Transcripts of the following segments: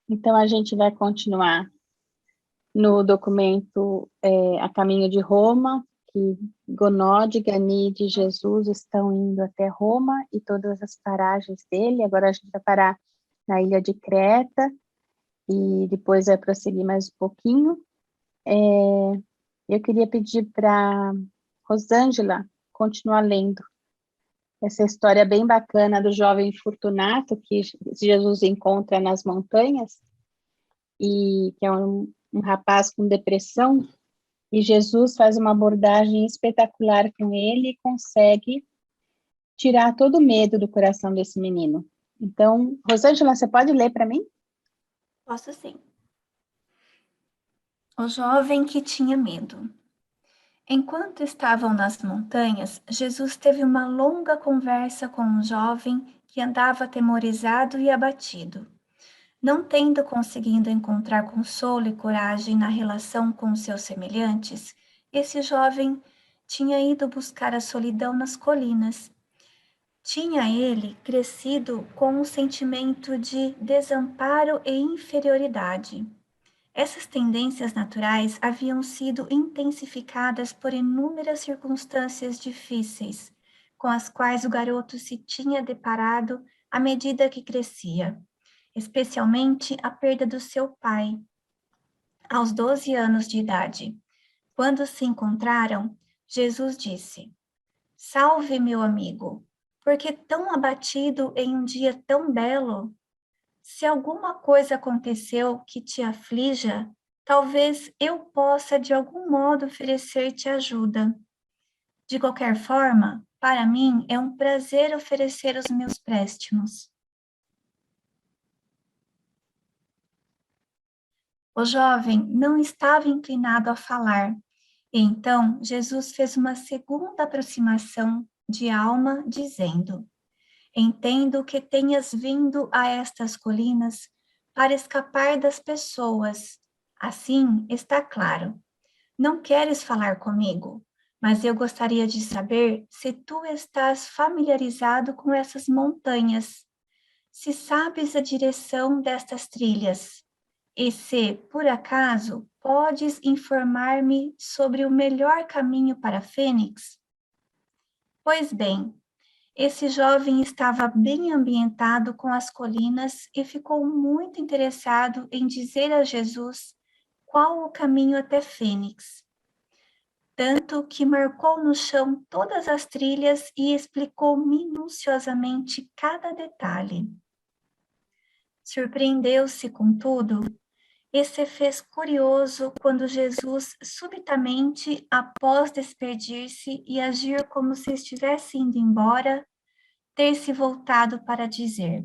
Então, a gente vai continuar no documento A Caminho de Roma, que Gonode, Ganide e Jesus estão indo até Roma e todas as paragens dele. Agora a gente vai parar na ilha de Creta e depois vai prosseguir mais um pouquinho. Eu queria pedir para Rosângela continuar lendo essa história bem bacana do jovem Fortunato que Jesus encontra nas montanhas, e que é um rapaz com depressão, e Jesus faz uma abordagem espetacular com ele e consegue tirar todo o medo do coração desse menino. Então, Rosângela, você pode ler para mim? Posso sim. O jovem que tinha medo. Enquanto estavam nas montanhas, Jesus teve uma longa conversa com um jovem que andava atemorizado e abatido. Não tendo conseguido encontrar consolo e coragem na relação com seus semelhantes, esse jovem tinha ido buscar a solidão nas colinas. Tinha ele crescido com um sentimento de desamparo e inferioridade. Essas tendências naturais haviam sido intensificadas por inúmeras circunstâncias difíceis, com as quais o garoto se tinha deparado à medida que crescia, especialmente a perda do seu pai, aos 12 anos de idade. Quando se encontraram, Jesus disse: Salve, meu amigo, por que tão abatido em um dia tão belo? Se alguma coisa aconteceu que te aflija, talvez eu possa de algum modo oferecer-te ajuda. De qualquer forma, para mim é um prazer oferecer os meus préstimos. O jovem não estava inclinado a falar, e então Jesus fez uma segunda aproximação de alma, dizendo: Entendo que tenhas vindo a estas colinas para escapar das pessoas. Assim, está claro. Não queres falar comigo, mas eu gostaria de saber se tu estás familiarizado com essas montanhas, se sabes a direção destas trilhas, e se, por acaso, podes informar-me sobre o melhor caminho para Fênix? Pois bem, esse jovem estava bem ambientado com as colinas e ficou muito interessado em dizer a Jesus qual o caminho até Fênix. Tanto que marcou no chão todas as trilhas e explicou minuciosamente cada detalhe. Surpreendeu-se, contudo, e se fez curioso quando Jesus, subitamente, após despedir-se e agir como se estivesse indo embora, ter se voltado para dizer: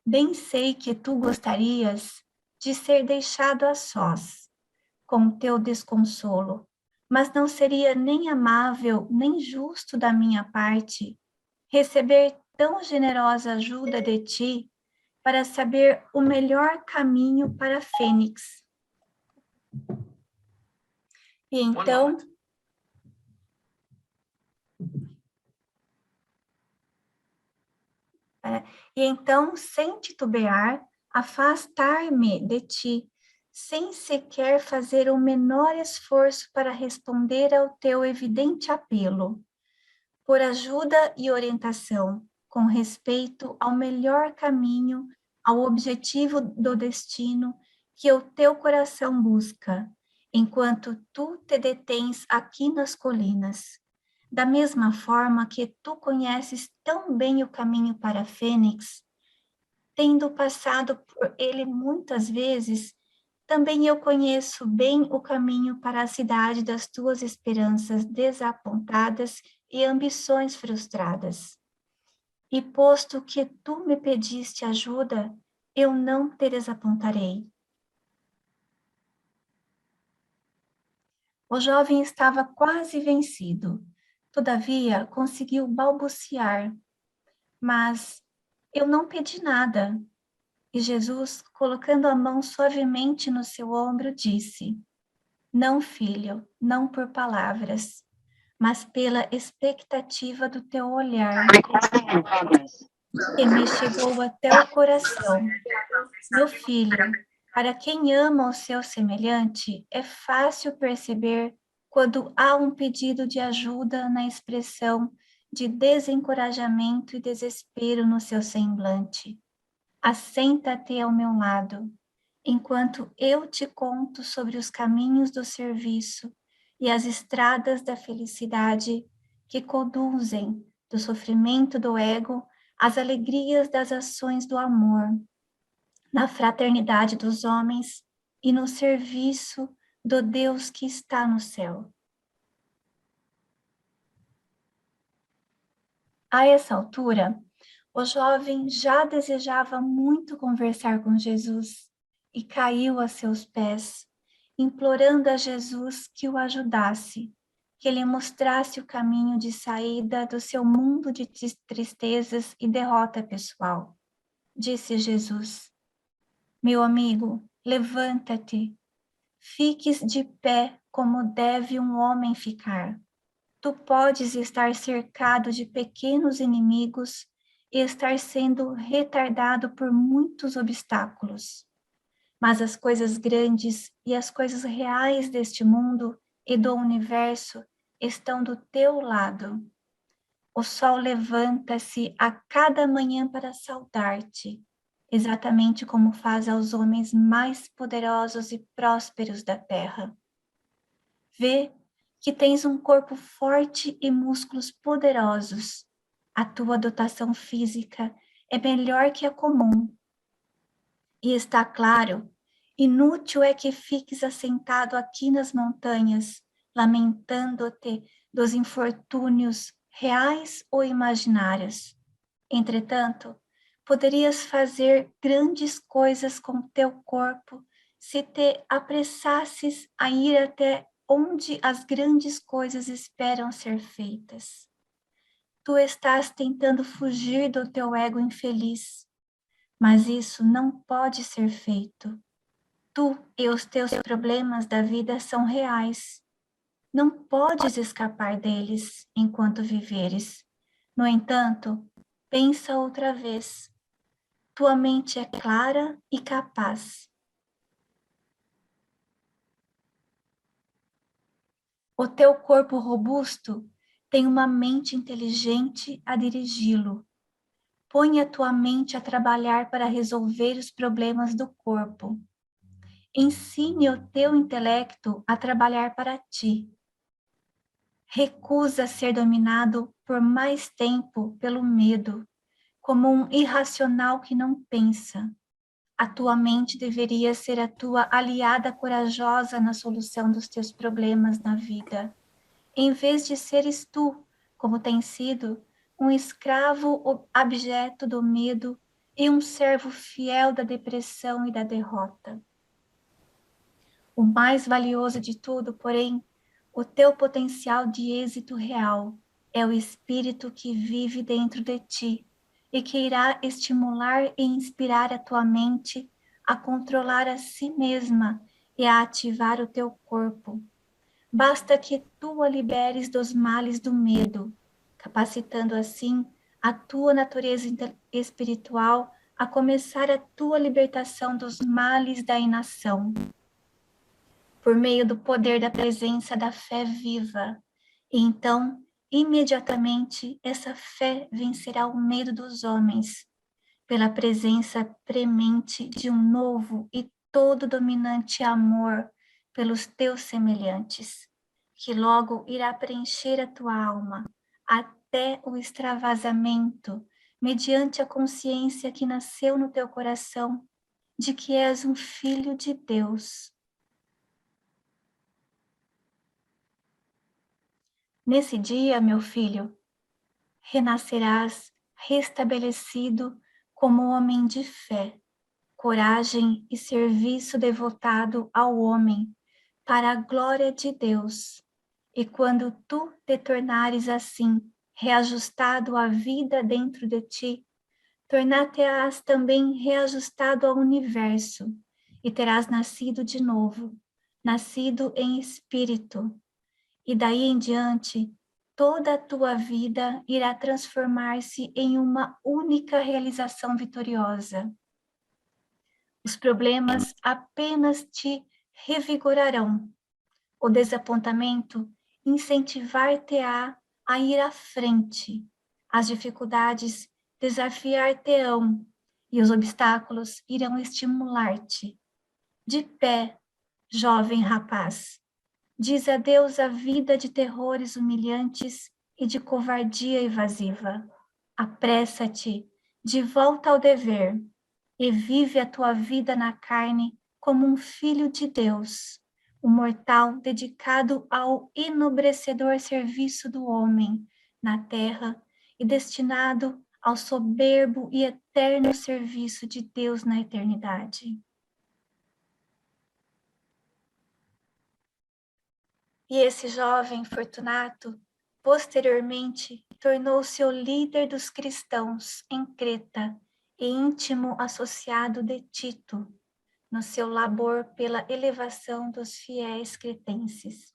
Bem sei que tu gostarias de ser deixado a sós, com o teu desconsolo, mas não seria nem amável nem justo da minha parte receber tão generosa ajuda de ti para saber o melhor caminho para Fênix. E então, sem titubear, afastar-me de ti, sem sequer fazer o menor esforço para responder ao teu evidente apelo, por ajuda e orientação, com respeito ao melhor caminho, ao objetivo do destino que o teu coração busca, enquanto tu te detens aqui nas colinas. Da mesma forma que tu conheces tão bem o caminho para Fênix, tendo passado por ele muitas vezes, também eu conheço bem o caminho para a cidade das tuas esperanças desapontadas e ambições frustradas. E posto que tu me pediste ajuda, eu não te desapontarei. O jovem estava quase vencido, todavia conseguiu balbuciar, mas eu não pedi nada. E Jesus, colocando a mão suavemente no seu ombro, disse: Não, filho, não por palavras, mas pela expectativa do teu olhar. que me chegou até o coração. Meu filho, para quem ama o seu semelhante, é fácil perceber quando há um pedido de ajuda na expressão de desencorajamento e desespero no seu semblante. Assenta-te ao meu lado, enquanto eu te conto sobre os caminhos do serviço e as estradas da felicidade que conduzem do sofrimento do ego às alegrias das ações do amor, na fraternidade dos homens e no serviço do Deus que está no céu. A essa altura, o jovem já desejava muito conversar com Jesus e caiu a seus pés, implorando a Jesus que o ajudasse, que lhe mostrasse o caminho de saída do seu mundo de tristezas e derrota pessoal. Disse Jesus: meu amigo, levanta-te, fiques de pé como deve um homem ficar. Tu podes estar cercado de pequenos inimigos e estar sendo retardado por muitos obstáculos. Mas as coisas grandes e as coisas reais deste mundo e do universo estão do teu lado. O sol levanta-se a cada manhã para saudar-te, exatamente como faz aos homens mais poderosos e prósperos da terra. Vê que tens um corpo forte e músculos poderosos. A tua dotação física é melhor que a comum. E está claro, inútil é que fiques assentado aqui nas montanhas, lamentando-te dos infortúnios reais ou imaginários. Entretanto, poderias fazer grandes coisas com teu corpo se te apressasses a ir até onde as grandes coisas esperam ser feitas. Tu estás tentando fugir do teu ego infeliz, mas isso não pode ser feito. Tu e os teus problemas da vida são reais. Não podes escapar deles enquanto viveres. No entanto, pensa outra vez. Tua mente é clara e capaz. O teu corpo robusto tem uma mente inteligente a dirigi-lo. Põe a tua mente a trabalhar para resolver os problemas do corpo. Ensine o teu intelecto a trabalhar para ti. Recusa ser dominado por mais tempo pelo medo, como um irracional que não pensa. A tua mente deveria ser a tua aliada corajosa na solução dos teus problemas na vida, em vez de seres tu, como tem sido, um escravo abjeto do medo e um servo fiel da depressão e da derrota. O mais valioso de tudo, porém, o teu potencial de êxito real é o espírito que vive dentro de ti e que irá estimular e inspirar a tua mente a controlar a si mesma e a ativar o teu corpo. Basta que tu a liberes dos males do medo, capacitando assim a tua natureza espiritual a começar a tua libertação dos males da inação. Por meio do poder da presença da fé viva. E então, imediatamente, essa fé vencerá o medo dos homens, pela presença premente de um novo e todo dominante amor pelos teus semelhantes, que logo irá preencher a tua alma até o extravasamento, mediante a consciência que nasceu no teu coração de que és um filho de Deus. Nesse dia, meu filho, renascerás restabelecido como homem de fé, coragem e serviço devotado ao homem, para a glória de Deus. E quando tu te tornares assim, reajustado à vida dentro de ti, tornar-te-ás também reajustado ao universo, e terás nascido de novo, nascido em espírito. E daí em diante, toda a tua vida irá transformar-se em uma única realização vitoriosa. Os problemas apenas te revigorarão. O desapontamento incentivar-te-á a ir à frente. As dificuldades desafiar-te-ão e os obstáculos irão estimular-te. De pé, jovem rapaz, diz adeus à vida de terrores humilhantes e de covardia evasiva. Apressa-te de volta ao dever e vive a tua vida na carne como um filho de Deus, um mortal dedicado ao enobrecedor serviço do homem na terra e destinado ao soberbo e eterno serviço de Deus na eternidade. E esse jovem Fortunato, posteriormente, tornou-se o líder dos cristãos em Creta e íntimo associado de Tito, no seu labor pela elevação dos fiéis cretenses.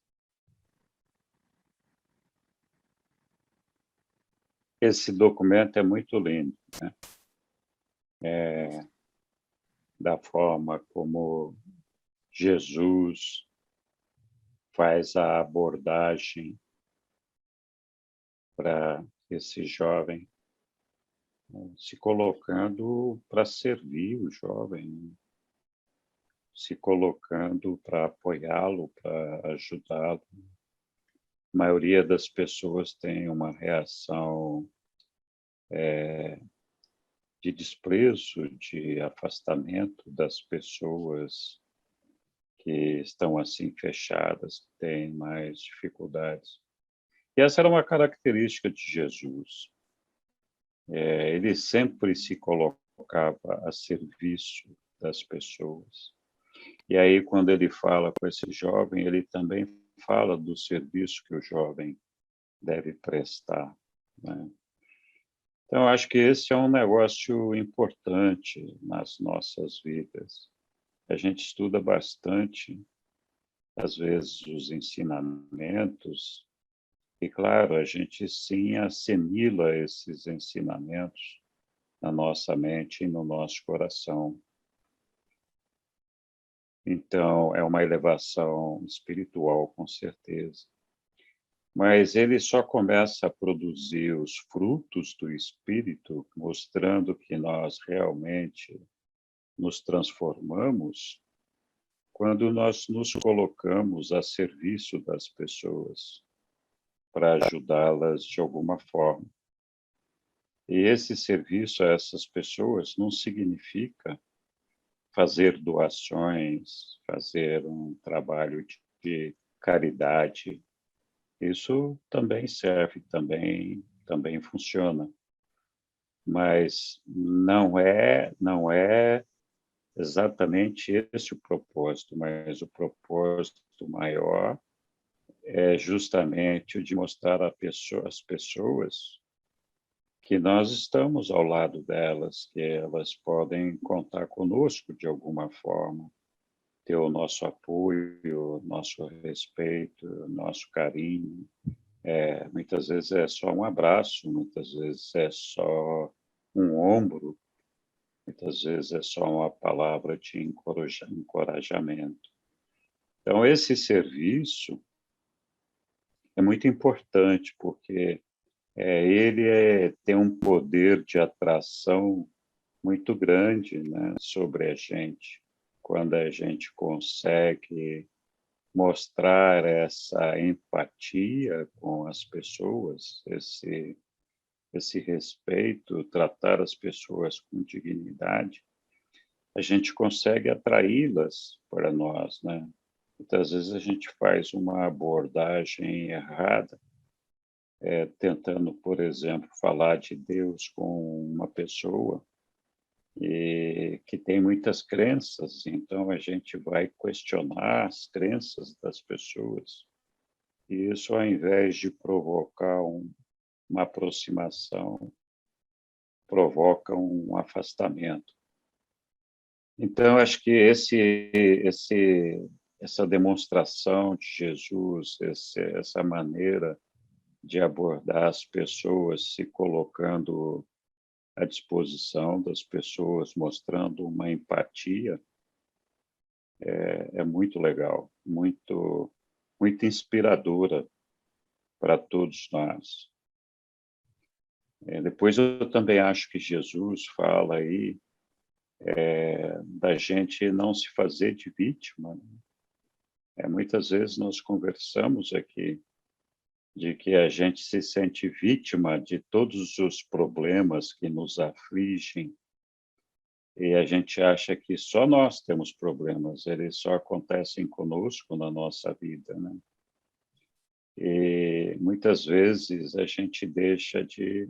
Esse documento é muito lindo, né? Da forma como Jesus faz a abordagem para esse jovem, se colocando para servir o jovem, se colocando para apoiá-lo, para ajudá-lo. A maioria das pessoas tem uma reação de desprezo, de afastamento das pessoas que estão assim fechadas, que têm mais dificuldades. E essa era uma característica de Jesus. Ele sempre se colocava a serviço das pessoas. E aí, quando ele fala com esse jovem, ele também fala do serviço que o jovem deve prestar, né? Então, acho que esse é um negócio importante nas nossas vidas. A gente estuda bastante, às vezes, os ensinamentos, e, claro, a gente sim assimila esses ensinamentos na nossa mente e no nosso coração. Então, é uma elevação espiritual, com certeza. Mas ele só começa a produzir os frutos do Espírito, mostrando que nós realmente nos transformamos quando nós nos colocamos a serviço das pessoas, para ajudá-las de alguma forma. E esse serviço a essas pessoas não significa fazer doações, fazer um trabalho de caridade. Isso também serve, também funciona. Mas não é exatamente esse o propósito, mas o propósito maior é justamente o de mostrar às pessoas que nós estamos ao lado delas, que elas podem contar conosco de alguma forma, ter o nosso apoio, nosso respeito, nosso carinho. Muitas vezes é só um abraço, muitas vezes é só um ombro, muitas vezes é só uma palavra de encorajamento. Então, esse serviço é muito importante, porque ele tem um poder de atração muito grande, né, sobre a gente, quando a gente consegue mostrar essa empatia com as pessoas, esse respeito, tratar as pessoas com dignidade, a gente consegue atraí-las para nós, né? Muitas vezes a gente faz uma abordagem errada, tentando, por exemplo, falar de Deus com uma pessoa que tem muitas crenças, então a gente vai questionar as crenças das pessoas. E isso, ao invés de provocar uma aproximação, provoca um afastamento. Então, acho que essa demonstração de Jesus, essa maneira de abordar as pessoas, se colocando à disposição das pessoas, mostrando uma empatia, é muito legal, muito inspiradora para todos nós. Depois eu também acho que Jesus fala aí da gente não se fazer de vítima, né? Muitas vezes nós conversamos aqui de que a gente se sente vítima de todos os problemas que nos afligem, e a gente acha que só nós temos problemas, eles só acontecem conosco na nossa vida, né? E muitas vezes a gente deixa de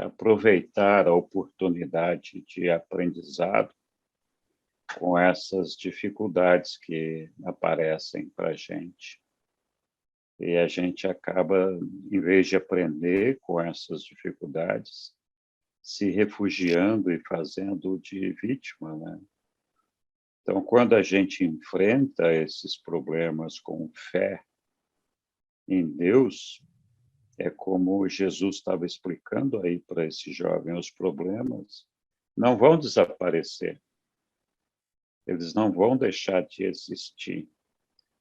aproveitar a oportunidade de aprendizado com essas dificuldades que aparecem para a gente. E a gente acaba, em vez de aprender com essas dificuldades, se refugiando e fazendo de vítima, né? Então, quando a gente enfrenta esses problemas com fé em Deus, é como Jesus estava explicando aí para esse jovem, os problemas não vão desaparecer, eles não vão deixar de existir.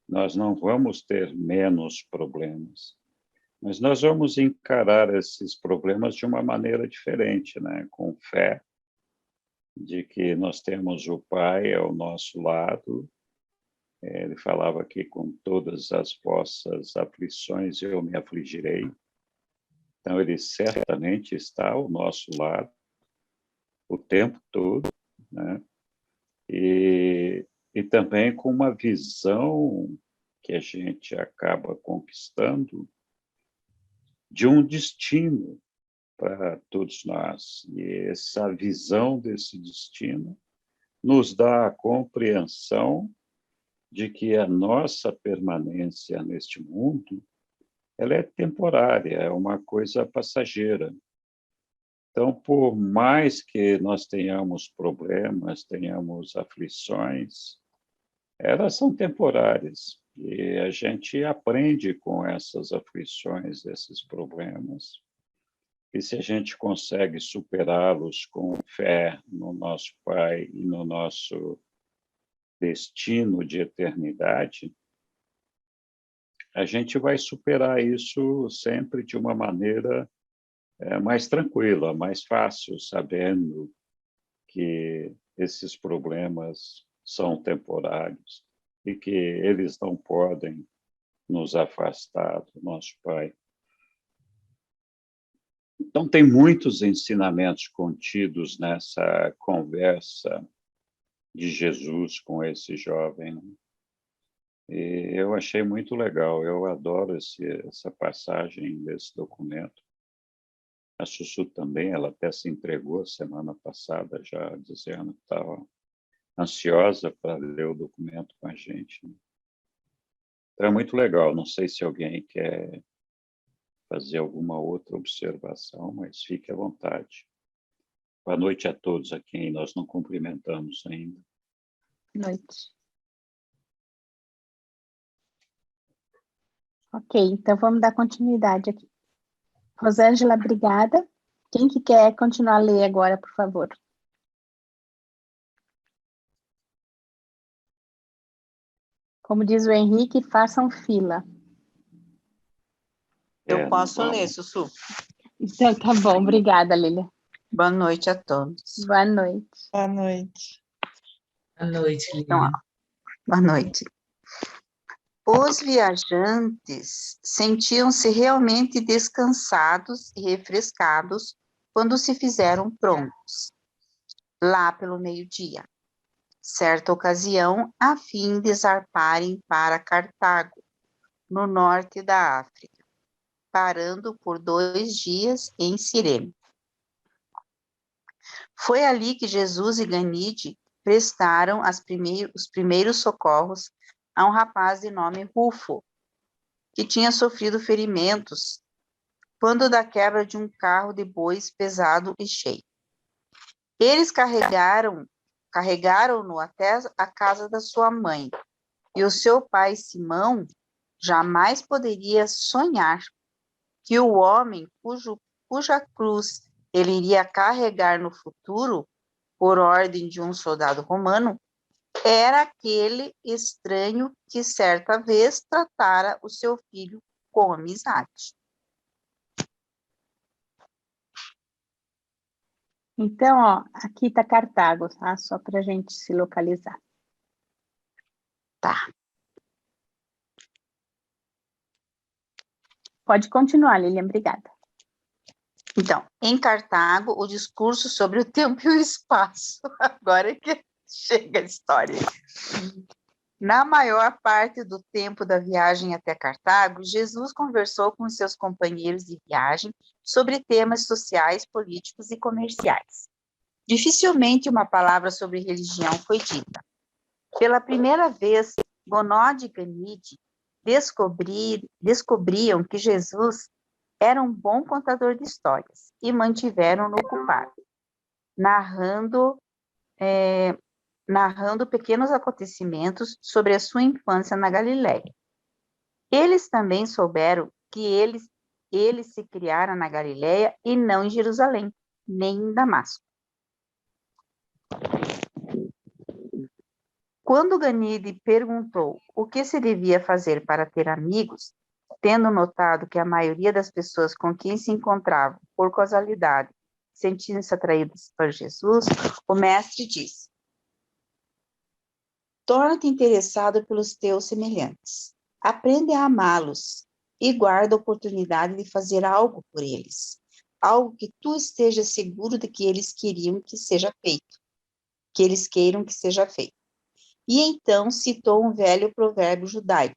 Nós não vamos ter menos problemas, mas nós vamos encarar esses problemas de uma maneira diferente, né? Com fé de que nós temos o Pai ao nosso lado. Ele falava que com todas as vossas aflições eu me afligirei. Então, ele certamente está ao nosso lado o tempo todo, né? E também com uma visão que a gente acaba conquistando de um destino para todos nós. E essa visão desse destino nos dá a compreensão de que a nossa permanência neste mundo ela é temporária, é uma coisa passageira. Então, por mais que nós tenhamos problemas, tenhamos aflições, elas são temporárias. E a gente aprende com essas aflições, esses problemas. E se a gente consegue superá-los com fé no nosso Pai e no nosso destino de eternidade, a gente vai superar isso sempre de uma maneira mais tranquila, mais fácil, sabendo que esses problemas são temporários e que eles não podem nos afastar do nosso Pai. Então, tem muitos ensinamentos contidos nessa conversa de Jesus com esse jovem, né? E eu achei muito legal, eu adoro essa passagem desse documento. A Sussu também, ela até se entregou semana passada, já dizendo que estava ansiosa para ler o documento com a gente, né? Então, é muito legal, não sei se alguém quer fazer alguma outra observação, mas fique à vontade. Boa noite a todos a quem nós não cumprimentamos ainda. Noite. Ok, então vamos dar continuidade aqui. Rosângela, obrigada. Quem que quer continuar a ler agora, por favor? Como diz o Henrique, façam fila. Eu posso ler, Sussu. Então, tá bom. Obrigada, Lília. Boa noite a todos. Boa noite. Boa noite. Boa noite, Lília. Então, boa noite. Os viajantes sentiam-se realmente descansados e refrescados quando se fizeram prontos, lá pelo meio-dia. Certa ocasião, a fim de zarparem para Cartago, no norte da África, parando por 2 dias em Cirene. Foi ali que Jesus e Ganide prestaram os primeiros socorros a um rapaz de nome Rufo, que tinha sofrido ferimentos quando da quebra de um carro de bois pesado e cheio. Eles carregaram-no até a casa da sua mãe, e o seu pai Simão jamais poderia sonhar que o homem cuja cruz ele iria carregar no futuro, por ordem de um soldado romano, era aquele estranho que certa vez tratara o seu filho com amizade. Então, ó, aqui está Cartago, tá? Só para a gente se localizar. Tá. Pode continuar, Lilian, obrigada. Então, em Cartago, o discurso sobre o tempo e o espaço. Agora é que chega a história. Na maior parte do tempo da viagem até Cartago, Jesus conversou com seus companheiros de viagem sobre temas sociais, políticos e comerciais. Dificilmente uma palavra sobre religião foi dita. Pela primeira vez, Gonod e Ganide descobriam que Jesus era um bom contador de histórias e mantiveram-no ocupado, narrando pequenos acontecimentos sobre a sua infância na Galiléia. Eles também souberam que ele se criara na Galiléia e não em Jerusalém, nem em Damasco. Quando Ganide perguntou o que se devia fazer para ter amigos, tendo notado que a maioria das pessoas com quem se encontravam, por causalidade, sentiam-se atraídas por Jesus, o mestre disse: torna-te interessado pelos teus semelhantes, aprende a amá-los e guarda a oportunidade de fazer algo por eles, algo que tu estejas seguro de que eles queiram que seja feito. E então citou um velho provérbio judaico: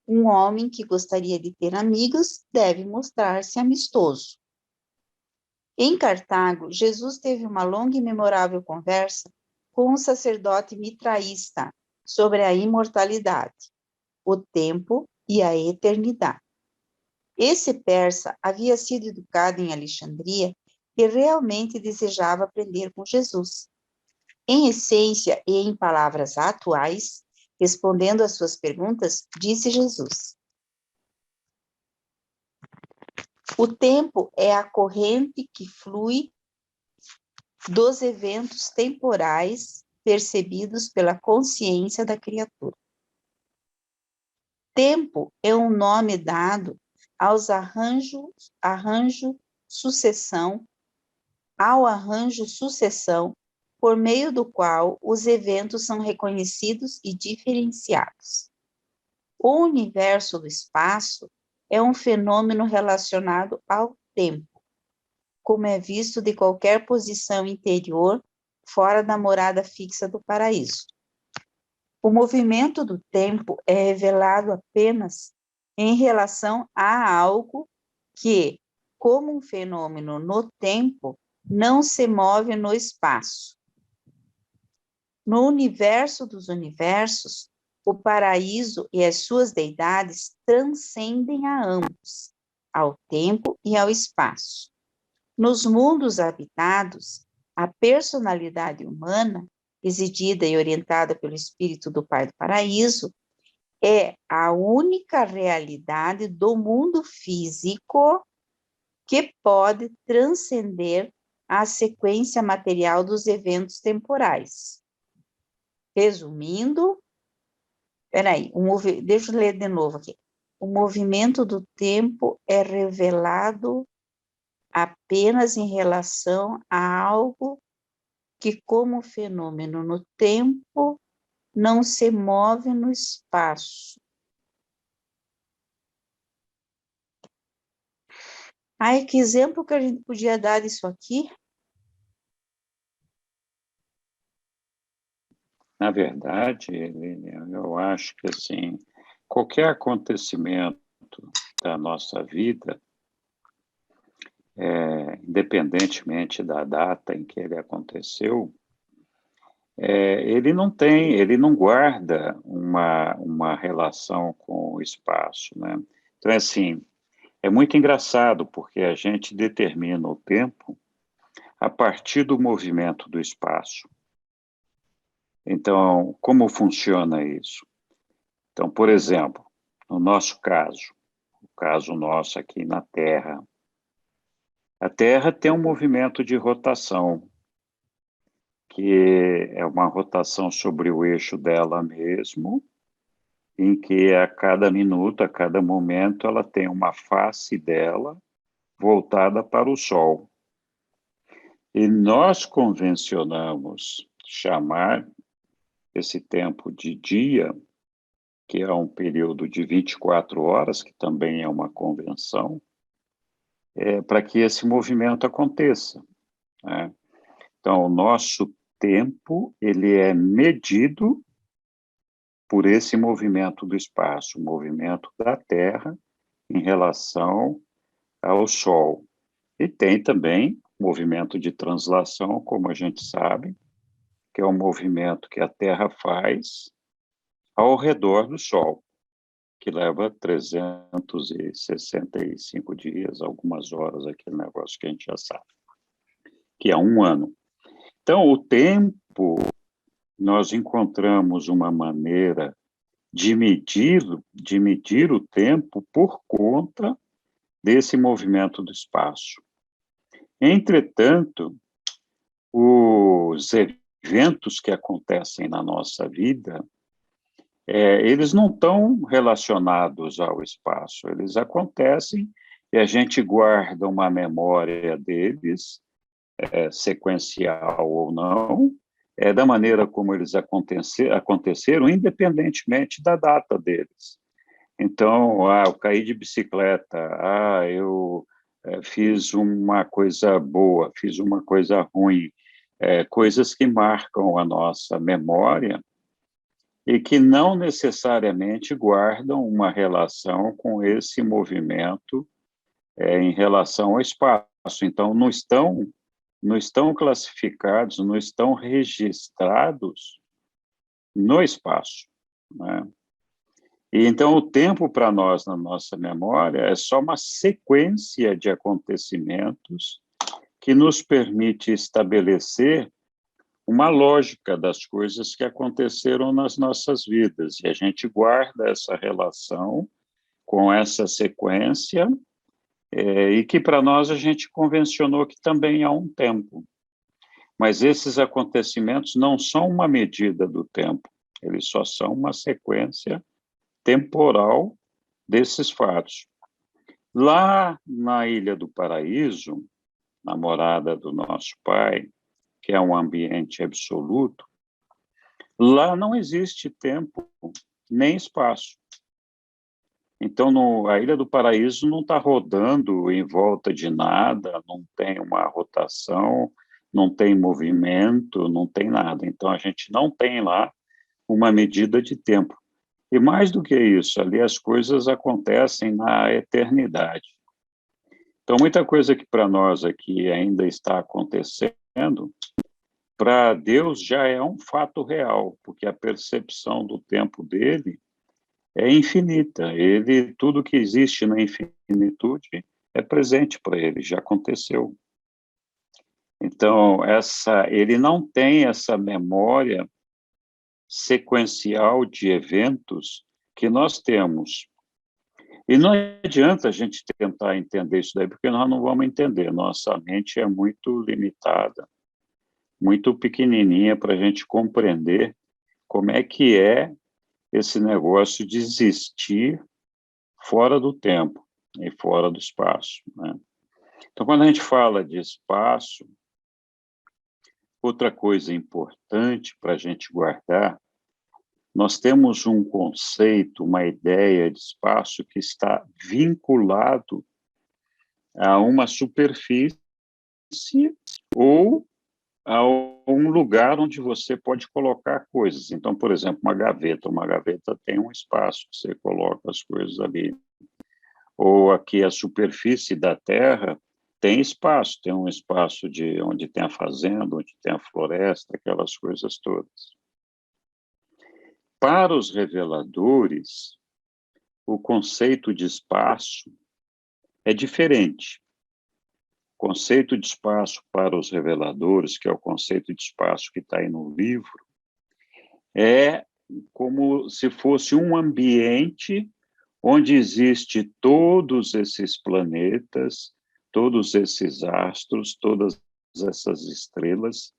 um homem que gostaria de ter amigos deve mostrar-se amistoso. Em Cartago, Jesus teve uma longa e memorável conversa com um sacerdote mitraísta sobre a imortalidade, o tempo e a eternidade. Esse persa havia sido educado em Alexandria e realmente desejava aprender com Jesus. Em essência e em palavras atuais, respondendo às suas perguntas, disse Jesus: o tempo é a corrente que flui dos eventos temporais percebidos pela consciência da criatura. Tempo é um nome dado ao arranjo sucessão, por meio do qual os eventos são reconhecidos e diferenciados. O universo do espaço é um fenômeno relacionado ao tempo, como é visto de qualquer posição interior fora da morada fixa do paraíso. O movimento do tempo é revelado apenas em relação a algo que, como um fenômeno no tempo, não se move no espaço. No universo dos universos, o paraíso e as suas deidades transcendem a ambos, ao tempo e ao espaço. Nos mundos habitados, a personalidade humana, exigida e orientada pelo espírito do Pai do Paraíso, é a única realidade do mundo físico que pode transcender a sequência material dos eventos temporais. Resumindo, deixa eu ler de novo aqui. O movimento do tempo é revelado apenas em relação a algo que, como fenômeno no tempo, não se move no espaço. Ai, que exemplo que a gente podia dar disso aqui? Na verdade, Lilian, eu acho que assim, qualquer acontecimento da nossa vida, independentemente da data em que ele aconteceu, ele não guarda uma relação com o espaço, né? Então, assim, é muito engraçado, porque a gente determina o tempo a partir do movimento do espaço. Então, como funciona isso? Então, por exemplo, no nosso caso, caso nosso aqui na Terra. A Terra tem um movimento de rotação, que é uma rotação sobre o eixo dela mesmo, em que a cada minuto, a cada momento, ela tem uma face dela voltada para o Sol. E nós convencionamos chamar esse tempo de dia, que é um período de 24 horas, que também é uma convenção, para que esse movimento aconteça, né? Então, o nosso tempo, ele é medido por esse movimento do espaço, o movimento da Terra em relação ao Sol. E tem também movimento de translação, como a gente sabe, que é um movimento que a Terra faz ao redor do Sol, que leva 365 dias, algumas horas, aquele negócio que a gente já sabe, que é um ano. Então, o tempo, nós encontramos uma maneira de medir o tempo por conta desse movimento do espaço. Entretanto, os eventos que acontecem na nossa vida, eles não estão relacionados ao espaço, eles acontecem e a gente guarda uma memória deles, sequencial ou não, da maneira como eles aconteceram, independentemente da data deles. Então, eu caí de bicicleta, eu fiz uma coisa boa, fiz uma coisa ruim, coisas que marcam a nossa memória e que não necessariamente guardam uma relação com esse movimento em relação ao espaço. Então, não estão classificados, não estão registrados no espaço, né? E então o tempo para nós, na nossa memória, é só uma sequência de acontecimentos que nos permite estabelecer uma lógica das coisas que aconteceram nas nossas vidas. E a gente guarda essa relação com essa sequência, e que para nós a gente convencionou que também há um tempo. Mas esses acontecimentos não são uma medida do tempo, eles só são uma sequência temporal desses fatos. Lá na Ilha do Paraíso, na morada do nosso Pai, que é um ambiente absoluto, lá não existe tempo nem espaço. Então, a Ilha do Paraíso não está rodando em volta de nada, não tem uma rotação, não tem movimento, não tem nada. Então, a gente não tem lá uma medida de tempo. E mais do que isso, ali as coisas acontecem na eternidade. Então, muita coisa que para nós aqui ainda está acontecendo, para Deus já é um fato real, porque a percepção do tempo dele é infinita. Tudo que existe na infinitude é presente para ele, já aconteceu. Então, ele não tem essa memória sequencial de eventos que nós temos. E não adianta a gente tentar entender isso daí, porque nós não vamos entender. Nossa mente é muito limitada, muito pequenininha para a gente compreender como é que é esse negócio de existir fora do tempo e fora do espaço, né? Então, quando a gente fala de espaço, outra coisa importante para a gente guardar, nós temos um conceito, uma ideia de espaço que está vinculado a uma superfície ou a um lugar onde você pode colocar coisas. Então, por exemplo, uma gaveta tem um espaço que você coloca as coisas ali. Ou aqui a superfície da Terra tem espaço, tem um espaço de onde tem a fazenda, onde tem a floresta, aquelas coisas todas. Para os reveladores, o conceito de espaço é diferente. O conceito de espaço para os reveladores, que é o conceito de espaço que está aí no livro, é como se fosse um ambiente onde existe todos esses planetas, todos esses astros, todas essas estrelas,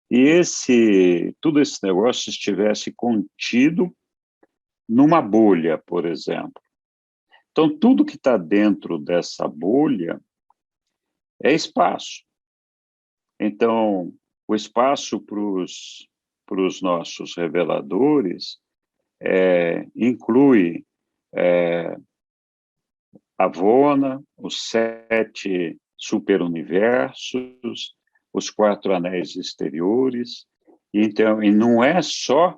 e todo esse negócio estivesse contido numa bolha, por exemplo. Então, tudo que está dentro dessa bolha é espaço. Então, o espaço para os nossos reveladores inclui Avona, os 7 superuniversos, os 4 anéis exteriores. Então, e não é só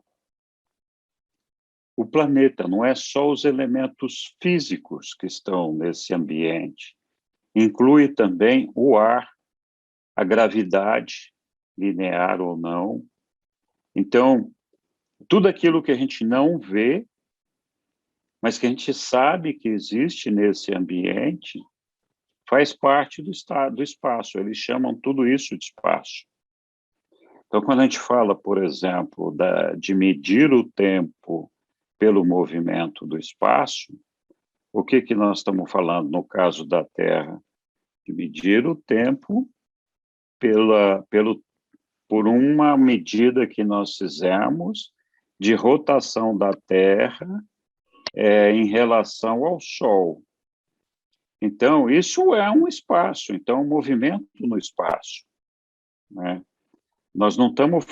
o planeta, não é só os elementos físicos que estão nesse ambiente. Inclui também o ar, a gravidade, linear ou não. Então, tudo aquilo que a gente não vê, mas que a gente sabe que existe nesse ambiente, faz parte do espaço. Eles chamam tudo isso de espaço. Então, quando a gente fala, por exemplo, de medir o tempo pelo movimento do espaço, o que nós estamos falando no caso da Terra? De medir o tempo por uma medida que nós fizemos de rotação da Terra em relação ao Sol. Então, isso é um espaço, então, um movimento no espaço, né? Nós não estamos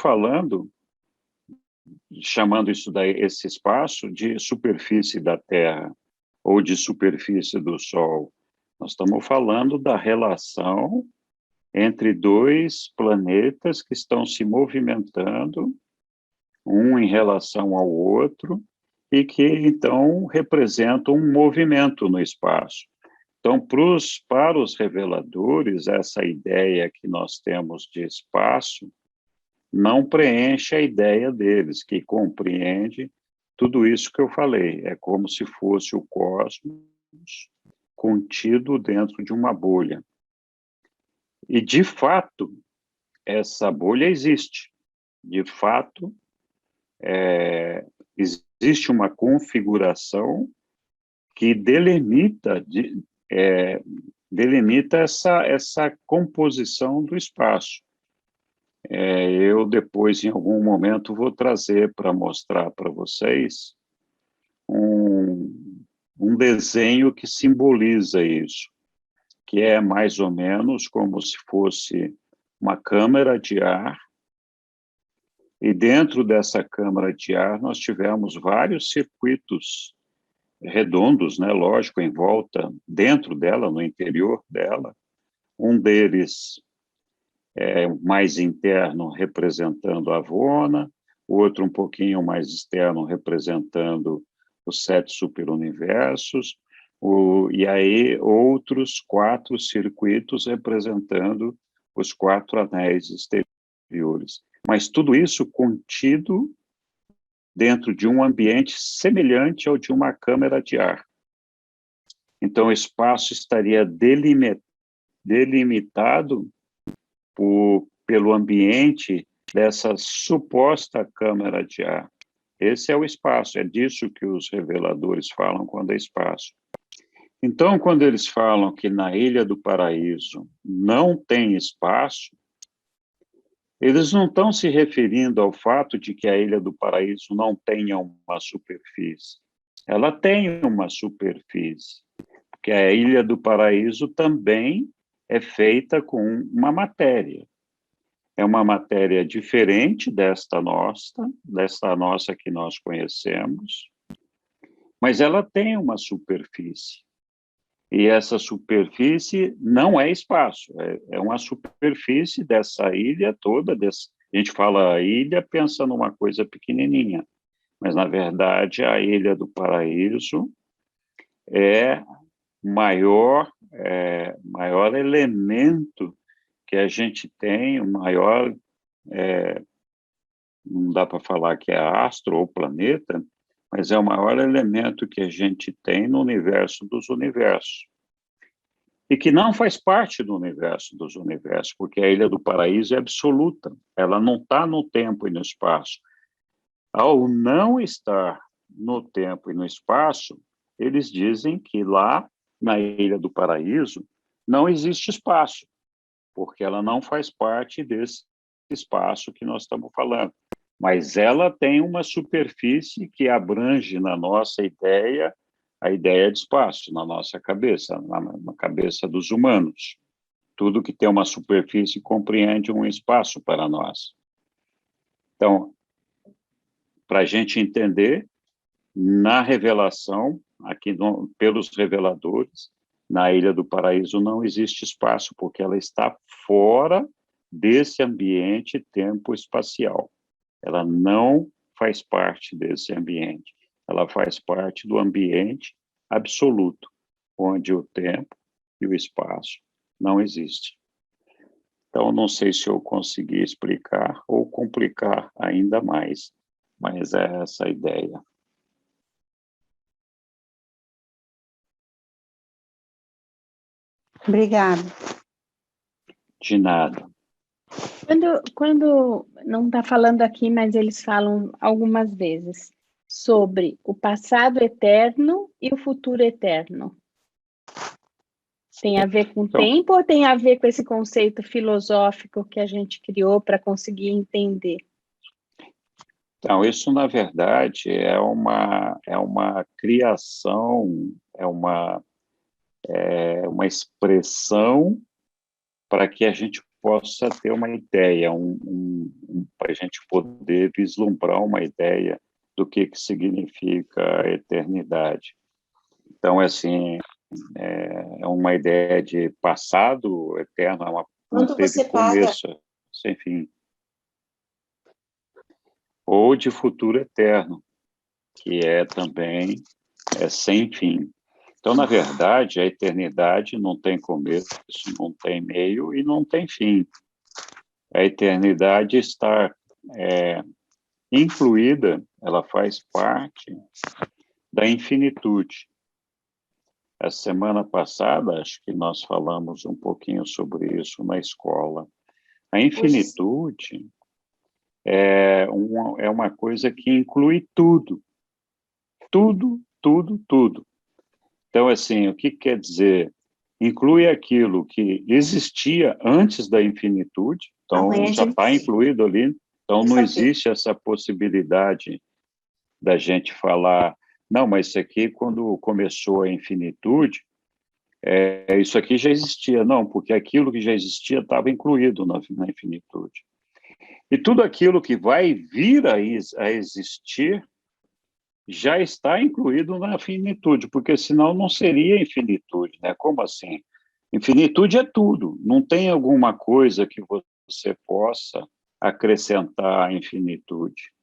chamando esse espaço de superfície da Terra ou de superfície do Sol. Nós estamos falando da relação entre 2 planetas que estão se movimentando, um em relação ao outro, e que, então, representam um movimento no espaço. Então, para os reveladores, essa ideia que nós temos de espaço não preenche a ideia deles, que compreende tudo isso que eu falei. É como se fosse o cosmos contido dentro de uma bolha. E, de fato, essa bolha existe. De fato, existe uma configuração que delimita essa composição do espaço. Eu depois, em algum momento, vou trazer para mostrar para vocês um desenho que simboliza isso, que é mais ou menos como se fosse uma câmara de ar, e dentro dessa câmara de ar nós tivemos vários circuitos redondos, né, lógico, em volta, dentro dela, no interior dela. Um deles mais interno, representando a Avona, o outro um pouquinho mais externo, representando os 7 superuniversos, e aí outros 4 circuitos representando os 4 anéis exteriores. Mas tudo isso contido dentro de um ambiente semelhante ao de uma câmara de ar. Então, o espaço estaria delimitado pelo ambiente dessa suposta câmara de ar. Esse é o espaço, é disso que os reveladores falam quando é espaço. Então, quando eles falam que na Ilha do Paraíso não tem espaço, eles não estão se referindo ao fato de que a Ilha do Paraíso não tenha uma superfície. Ela tem uma superfície, porque a Ilha do Paraíso também é feita com uma matéria. É uma matéria diferente desta nossa que nós conhecemos, mas ela tem uma superfície. E essa superfície não é espaço, é uma superfície dessa ilha toda. A gente fala ilha, pensa numa coisa pequenininha, mas, na verdade, a Ilha do Paraíso é o maior elemento que a gente tem, o maior, não dá para falar que é astro ou planeta, mas é o maior elemento que a gente tem no universo dos universos. E que não faz parte do universo dos universos, porque a Ilha do Paraíso é absoluta, ela não está no tempo e no espaço. Ao não estar no tempo e no espaço, eles dizem que lá na Ilha do Paraíso não existe espaço, porque ela não faz parte desse espaço que nós estamos falando. Mas ela tem uma superfície que abrange na nossa ideia a ideia de espaço, na nossa cabeça, na cabeça dos humanos. Tudo que tem uma superfície compreende um espaço para nós. Então, para a gente entender, na revelação, aqui pelos reveladores, na Ilha do Paraíso não existe espaço, porque ela está fora desse ambiente tempo-espacial. Ela não faz parte desse ambiente. Ela faz parte do ambiente absoluto, onde o tempo e o espaço não existem. Então, não sei se eu consegui explicar ou complicar ainda mais, mas é essa a ideia. Obrigada. De nada. Quando não está falando aqui, mas eles falam algumas vezes sobre o passado eterno e o futuro eterno. Tem a ver com o tempo ou tem a ver com esse conceito filosófico que a gente criou para conseguir entender? Então, isso, na verdade, é uma criação, é uma expressão para que a gente possa ter uma ideia, para a gente poder vislumbrar uma ideia do que significa a eternidade. Então, assim, é uma ideia de passado eterno, não teve começo, sem fim. Ou de futuro eterno, que é também sem fim. Então, na verdade, a eternidade não tem começo, não tem meio e não tem fim. A eternidade está incluída, ela faz parte da infinitude. A semana passada, acho que nós falamos um pouquinho sobre isso na escola. A infinitude é uma coisa que inclui tudo. Tudo, tudo, tudo. Então, assim, o que quer dizer? Inclui aquilo que existia antes da infinitude, então já está incluído ali, então não existe essa possibilidade da gente falar, não, mas isso aqui, quando começou a infinitude, isso aqui já existia. Não, porque aquilo que já existia estava incluído na infinitude. E tudo aquilo que vai vir a existir já está incluído na finitude, porque senão não seria infinitude, né? Como assim? Infinitude é tudo, não tem alguma coisa que você possa acrescentar à infinitude.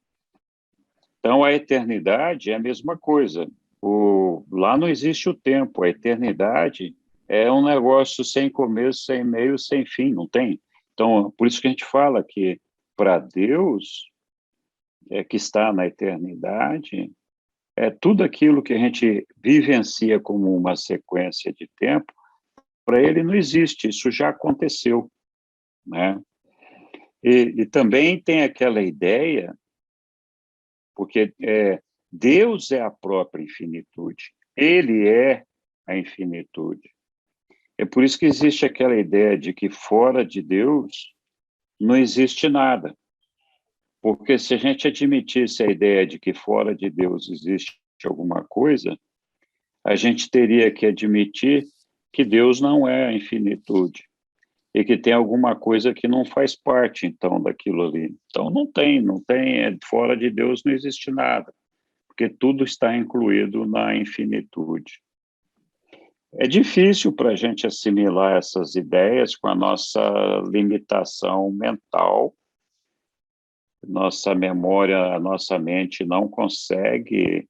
Então, a eternidade é a mesma coisa. Lá não existe o tempo, a eternidade é um negócio sem começo, sem meio, sem fim, não tem? Então, por isso que a gente fala que, para Deus, que está na eternidade, tudo aquilo que a gente vivencia como uma sequência de tempo, para ele não existe, isso já aconteceu, né? E também tem aquela ideia, porque Deus é a própria infinitude, ele é a infinitude. É por isso que existe aquela ideia de que fora de Deus não existe nada. Porque se a gente admitisse a ideia de que fora de Deus existe alguma coisa, a gente teria que admitir que Deus não é a infinitude e que tem alguma coisa que não faz parte, então, daquilo ali. Então, não tem, fora de Deus não existe nada, porque tudo está incluído na infinitude. É difícil para a gente assimilar essas ideias com a nossa limitação mental. Nossa memória, a nossa mente não consegue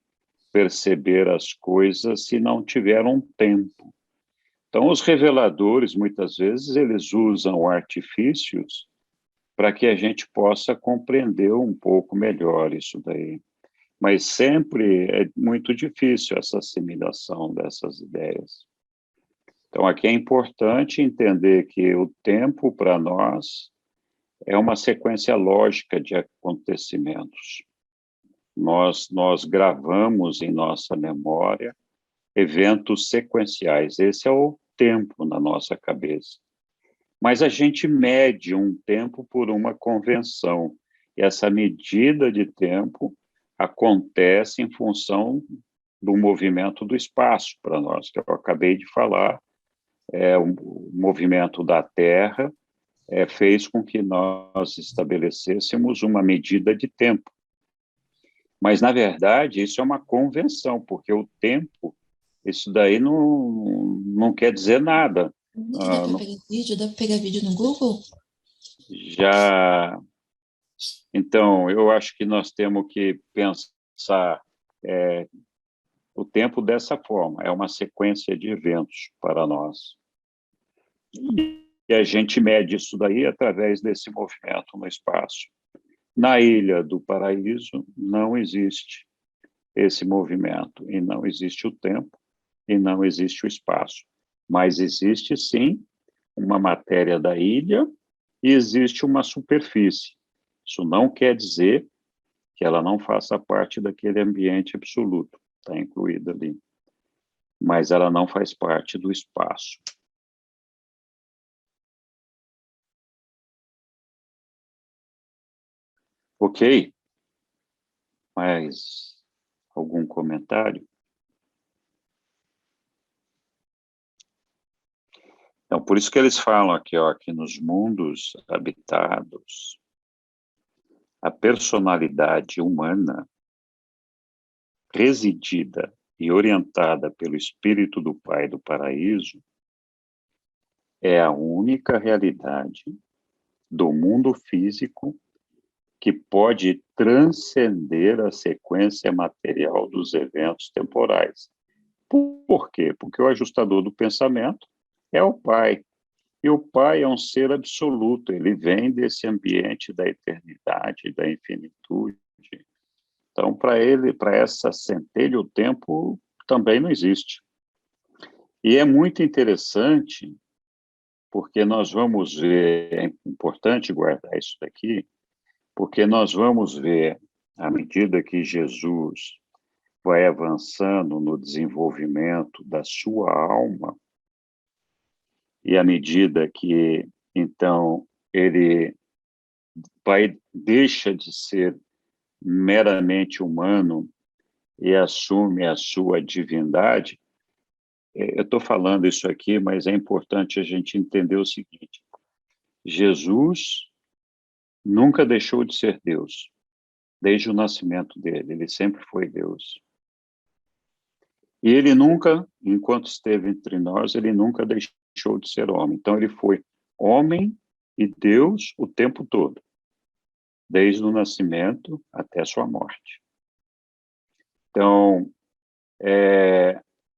perceber as coisas se não tiver um tempo. Então, os reveladores, muitas vezes, eles usam artifícios para que a gente possa compreender um pouco melhor isso daí. Mas sempre é muito difícil essa assimilação dessas ideias. Então, aqui é importante entender que o tempo, para nós, é uma sequência lógica de acontecimentos. Nós gravamos em nossa memória eventos sequenciais. Esse é o tempo na nossa cabeça. Mas a gente mede um tempo por uma convenção. E essa medida de tempo acontece em função do movimento do espaço para nós, que eu acabei de falar. O movimento da Terra fez com que nós estabelecêssemos uma medida de tempo. Mas, na verdade, isso é uma convenção, porque o tempo, isso daí não quer dizer nada. Dá para pegar vídeo? Dá para pegar vídeo no Google? Já. Então, eu acho que nós temos que pensar o tempo dessa forma. É uma sequência de eventos para nós. E a gente mede isso daí através desse movimento no espaço. Na Ilha do Paraíso não existe esse movimento, e não existe o tempo, e não existe o espaço. Mas existe, sim, uma matéria da ilha e existe uma superfície. Isso não quer dizer que ela não faça parte daquele ambiente absoluto, está incluída ali. Mas ela não faz parte do espaço. Ok? Mais algum comentário? Então, por isso que eles falam aqui, ó, que nos mundos habitados, a personalidade humana, residida e orientada pelo Espírito do Pai do Paraíso, é a única realidade do mundo físico que pode transcender a sequência material dos eventos temporais. Por quê? Porque o ajustador do pensamento é o Pai. E o Pai é um ser absoluto, ele vem desse ambiente da eternidade, da infinitude. Então, para ele, para essa centelha, o tempo também não existe. E é muito interessante, porque nós vamos ver, é importante guardar isso daqui, porque nós vamos ver, à medida que Jesus vai avançando no desenvolvimento da sua alma, e à medida que, então, ele deixa de ser meramente humano e assume a sua divindade, eu estou falando isso aqui, mas é importante a gente entender o seguinte: Jesus nunca deixou de ser Deus, desde o nascimento dele, ele sempre foi Deus. E ele nunca, enquanto esteve entre nós, ele nunca deixou de ser homem. Então, ele foi homem e Deus o tempo todo, desde o nascimento até a sua morte. Então,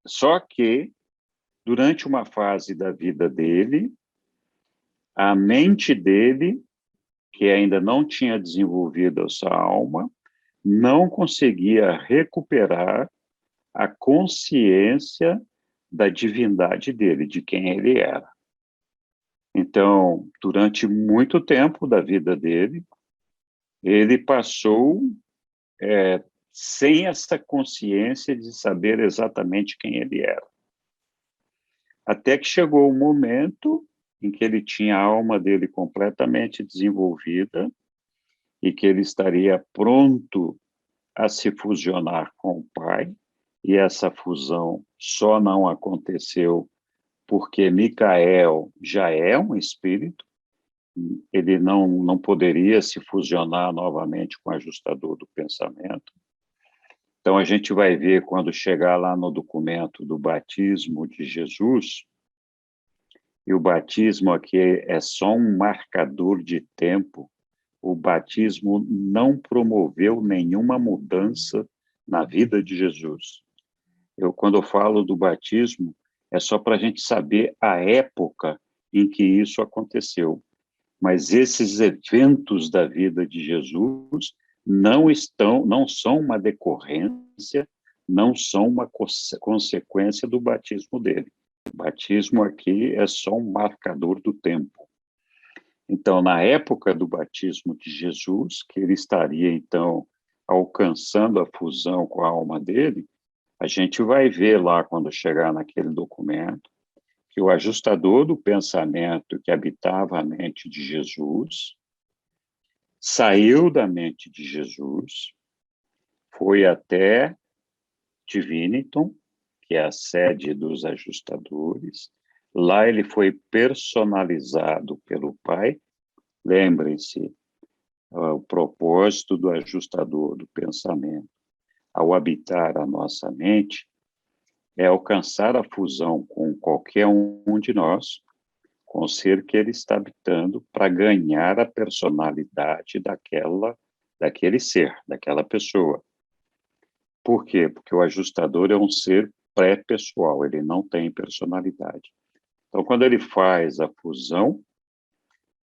só que, durante uma fase da vida dele, a mente dele, que ainda não tinha desenvolvido essa alma, não conseguia recuperar a consciência da divindade dele, de quem ele era. Então, durante muito tempo da vida dele, ele passou sem essa consciência de saber exatamente quem ele era. Até que chegou o momento em que ele tinha a alma dele completamente desenvolvida e que ele estaria pronto a se fusionar com o Pai, e essa fusão só não aconteceu porque Micael já é um espírito, ele não poderia se fusionar novamente com o ajustador do pensamento. Então, a gente vai ver, quando chegar lá no documento do batismo de Jesus, e o batismo aqui é só um marcador de tempo, o batismo não promoveu nenhuma mudança na vida de Jesus. Quando eu falo do batismo, é só para a gente saber a época em que isso aconteceu. Mas esses eventos da vida de Jesus não são uma decorrência, não são uma consequência do batismo dele. O batismo aqui é só um marcador do tempo. Então, na época do batismo de Jesus, que ele estaria, então, alcançando a fusão com a alma dele, A gente vai ver lá, quando chegar naquele documento, que o ajustador do pensamento que habitava a mente de Jesus saiu da mente de Jesus, foi até Divinity, que é a sede dos ajustadores. Lá ele foi personalizado pelo Pai. Lembrem-se, o propósito do ajustador do pensamento, ao habitar a nossa mente, é alcançar a fusão com qualquer um de nós, com o ser que ele está habitando, para ganhar a personalidade daquele ser, daquela pessoa. Por quê? Porque o ajustador é um ser pré-pessoal, ele não tem personalidade. Então, quando ele faz a fusão,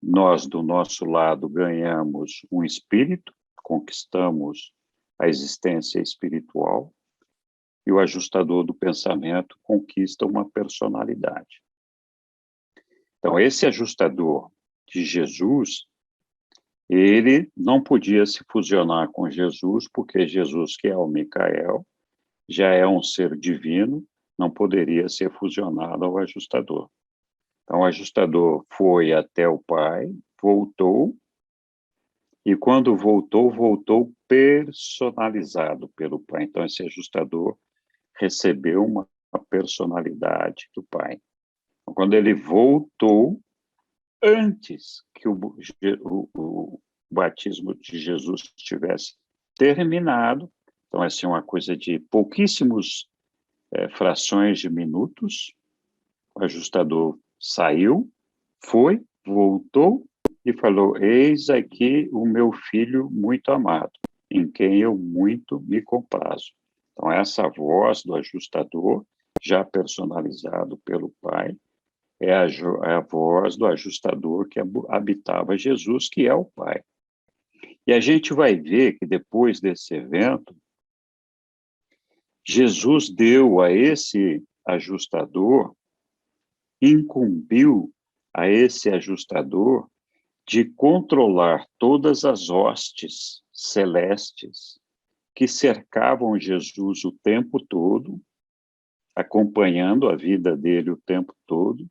nós, do nosso lado, ganhamos um espírito, conquistamos a existência espiritual, e o ajustador do pensamento conquista uma personalidade. Então, esse ajustador de Jesus, ele não podia se fusionar com Jesus, porque Jesus, que é o Micael, já é um ser divino, não poderia ser fusionado ao ajustador. Então, o ajustador foi até o Pai, voltou, e quando voltou, voltou personalizado pelo Pai. Então, esse ajustador recebeu uma personalidade do Pai. Então, quando ele voltou, antes que o batismo de Jesus tivesse terminado, então, assim, uma coisa de pouquíssimos frações de minutos, o ajustador saiu, foi, voltou e falou: eis aqui o meu filho muito amado, em quem eu muito me comprazo. Então, essa voz do ajustador, já personalizado pelo Pai, é a voz do ajustador que habitava Jesus, que é o Pai. E a gente vai ver que depois desse evento, Jesus deu a esse ajustador, incumbiu a esse ajustador de controlar todas as hostes celestes que cercavam Jesus o tempo todo, acompanhando a vida dele o tempo todo,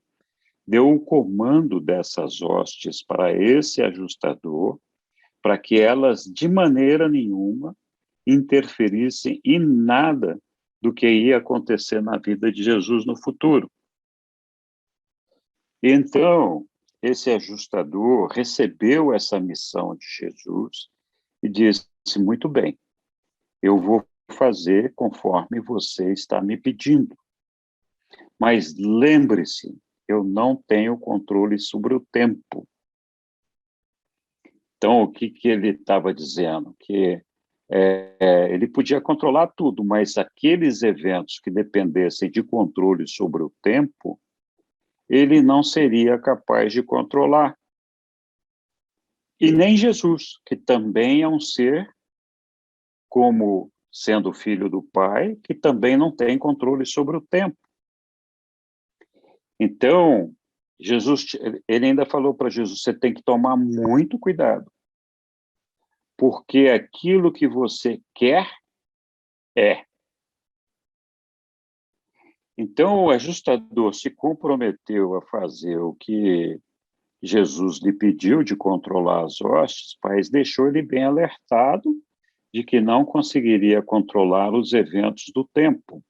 deu o comando dessas hostes para esse ajustador, para que elas, de maneira nenhuma, interferissem em nada do que ia acontecer na vida de Jesus no futuro. Então, esse ajustador recebeu essa missão de Jesus e disse: muito bem, eu vou fazer conforme você está me pedindo. Mas lembre-se, eu não tenho controle sobre o tempo. Então, o que ele estava dizendo? Que ele podia controlar tudo, mas aqueles eventos que dependessem de controle sobre o tempo, ele não seria capaz de controlar. E nem Jesus, que também é um ser, como sendo filho do Pai, que também não tem controle sobre o tempo. Então, Jesus, ele ainda falou para Jesus: você tem que tomar muito cuidado, porque aquilo que você quer é. Então, o ajustador se comprometeu a fazer o que Jesus lhe pediu, de controlar as hostes, mas deixou ele bem alertado de que não conseguiria controlar os eventos do tempo.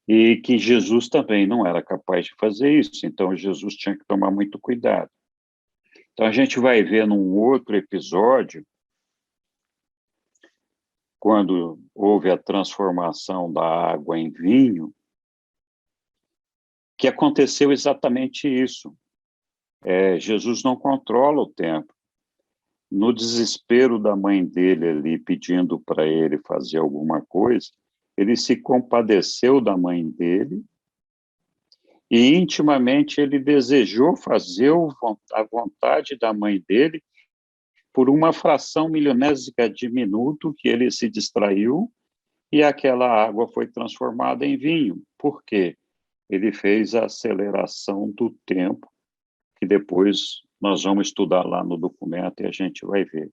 E que Jesus também não era capaz de fazer isso, então Jesus tinha que tomar muito cuidado. Então, a gente vai ver num outro episódio, quando houve a transformação da água em vinho, que aconteceu exatamente isso. Jesus não controla o tempo. No desespero da mãe dele ali, pedindo para ele fazer alguma coisa, ele se compadeceu da mãe dele e intimamente ele desejou fazer a vontade da mãe dele por uma fração milionésica de minuto que ele se distraiu e aquela água foi transformada em vinho. Por quê? Ele fez a aceleração do tempo, que depois nós vamos estudar lá no documento e a gente vai ver.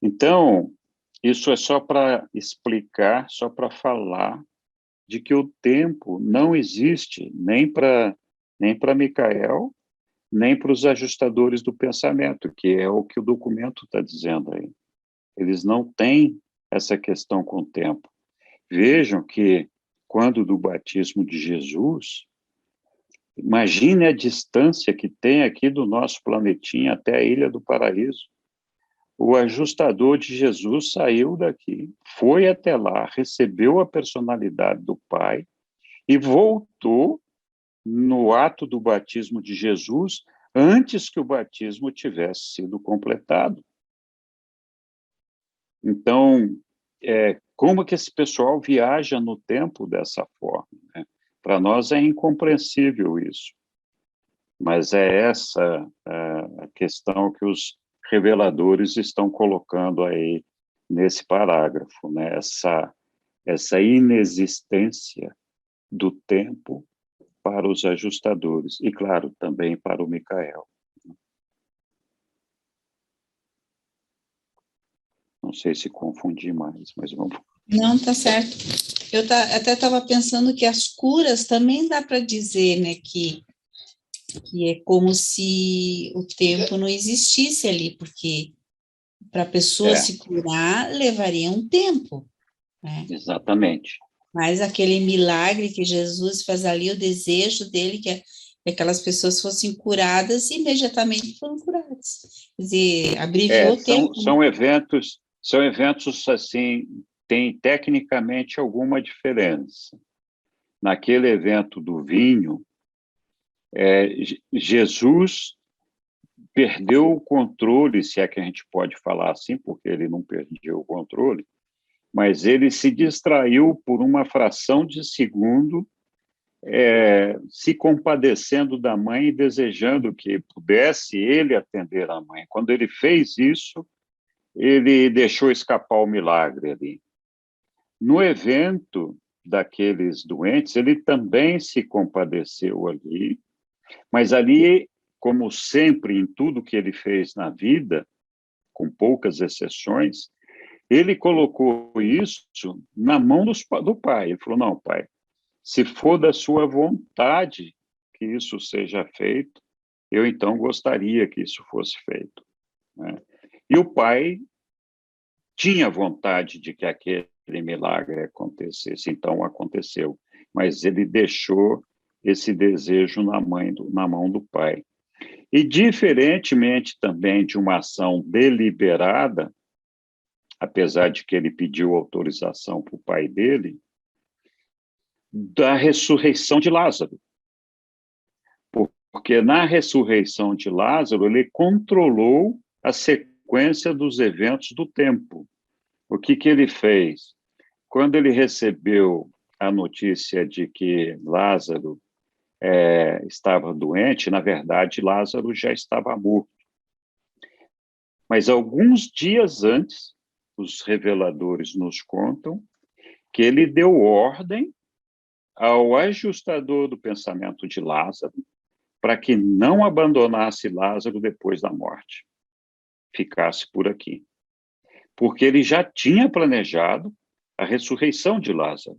Então, Isso é só para explicar, só para falar de que o tempo não existe nem para Micael, nem para os ajustadores do pensamento, que é o que o documento está dizendo aí. Eles não têm essa questão com o tempo. Vejam que, quando do batismo de Jesus, imagine a distância que tem aqui do nosso planetinha até a Ilha do Paraíso. O ajustador de Jesus saiu daqui, foi até lá, recebeu a personalidade do Pai e voltou no ato do batismo de Jesus antes que o batismo tivesse sido completado. Então, como que esse pessoal viaja no tempo dessa forma, né? Para nós é incompreensível isso. Mas é essa a questão que os reveladores estão colocando aí nesse parágrafo, né? Essa inexistência do tempo para os ajustadores, e, claro, também para o Micael. Não sei se confundi mais, mas vamos... Não, tá certo. Eu até estava pensando que as curas também dá para dizer, né, que é como se o tempo não existisse ali, porque para a pessoa se curar levaria um tempo, né? Exatamente. Mas aquele milagre que Jesus faz ali, o desejo dele que aquelas pessoas fossem curadas, e imediatamente foram curadas. Quer dizer, abreviou o tempo. São eventos, assim, tem tecnicamente alguma diferença. Naquele evento do vinho, Jesus perdeu o controle, se é que a gente pode falar assim, porque ele não perdeu o controle, mas ele se distraiu por uma fração de segundo, se compadecendo da mãe e desejando que pudesse ele atender a mãe. Quando ele fez isso, ele deixou escapar o milagre ali. No evento daqueles doentes, ele também se compadeceu ali, mas ali, como sempre em tudo que ele fez na vida, com poucas exceções, ele colocou isso na mão do pai. Ele falou, não, pai, se for da sua vontade que isso seja feito, eu então gostaria que isso fosse feito, né? E o pai tinha vontade de que aquele milagre acontecesse, então aconteceu, mas ele deixou esse desejo na mão do pai. E, diferentemente também de uma ação deliberada, apesar de que ele pediu autorização para o pai dele, da ressurreição de Lázaro. Porque na ressurreição de Lázaro, ele controlou a sequência dos eventos do tempo. O que ele fez? Quando ele recebeu a notícia de que Lázaro estava doente, na verdade, Lázaro já estava morto. Mas alguns dias antes, os reveladores nos contam que ele deu ordem ao ajustador do pensamento de Lázaro para que não abandonasse Lázaro depois da morte, ficasse por aqui. Porque ele já tinha planejado a ressurreição de Lázaro.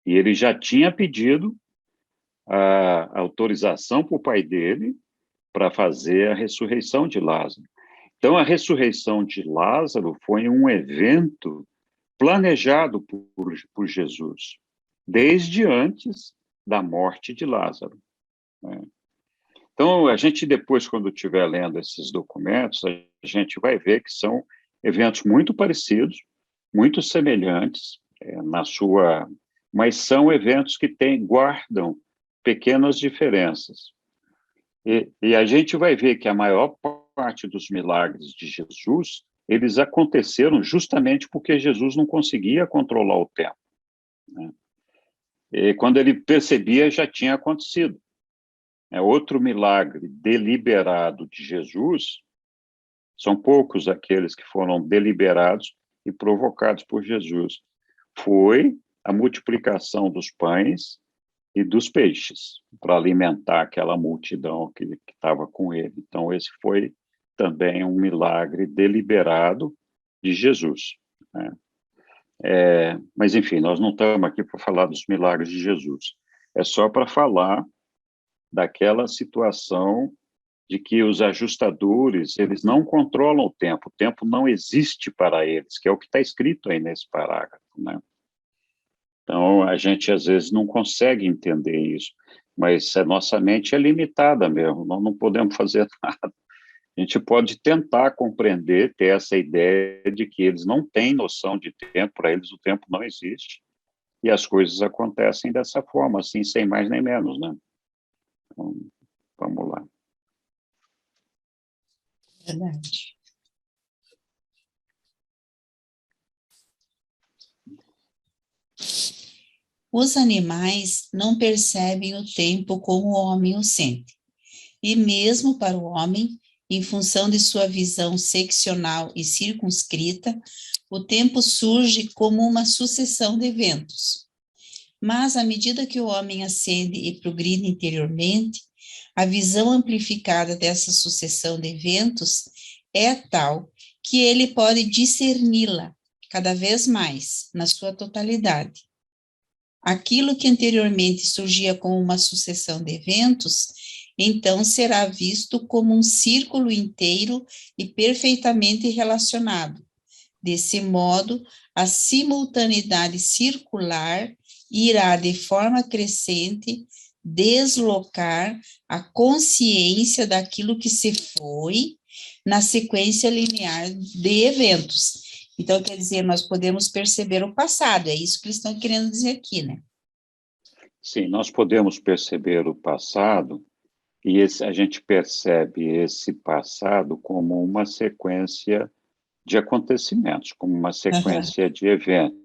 E ele já tinha pedido a autorização para o pai dele para fazer a ressurreição de Lázaro. Então, a ressurreição de Lázaro foi um evento planejado por Jesus, desde antes da morte de Lázaro, né? Então, a gente depois, quando estiver lendo esses documentos, a gente vai ver que são eventos muito parecidos, muito semelhantes, mas são eventos que guardam pequenas diferenças. E a gente vai ver que a maior parte dos milagres de Jesus, eles aconteceram justamente porque Jesus não conseguia controlar o tempo, né? E quando ele percebia, já tinha acontecido. Outro milagre deliberado de Jesus, são poucos aqueles que foram deliberados e provocados por Jesus, foi a multiplicação dos pães e dos peixes, para alimentar aquela multidão que estava com ele. Então, esse foi também um milagre deliberado de Jesus, né? Mas, enfim, nós não estamos aqui para falar dos milagres de Jesus. É só para falar daquela situação de que os ajustadores, eles não controlam o tempo não existe para eles, que é o que está escrito aí nesse parágrafo, né? Então, a gente, às vezes, não consegue entender isso, mas a nossa mente é limitada mesmo, nós não podemos fazer nada. A gente pode tentar compreender, ter essa ideia de que eles não têm noção de tempo, para eles o tempo não existe, e as coisas acontecem dessa forma, assim, sem mais nem menos, né? Então, vamos lá. Verdade. Os animais não percebem o tempo como o homem o sente. E mesmo para o homem, em função de sua visão seccional e circunscrita, o tempo surge como uma sucessão de eventos. Mas, à medida que o homem ascende e progride interiormente, a visão amplificada dessa sucessão de eventos é tal que ele pode discerni-la cada vez mais, na sua totalidade. Aquilo que anteriormente surgia como uma sucessão de eventos, então será visto como um círculo inteiro e perfeitamente relacionado. Desse modo, a simultaneidade circular irá, de forma crescente, deslocar a consciência daquilo que se foi na sequência linear de eventos. Então, quer dizer, nós podemos perceber o passado, é isso que eles estão querendo dizer aqui, né? Sim, nós podemos perceber o passado, e a gente percebe esse passado como uma sequência de acontecimentos, como uma sequência de eventos,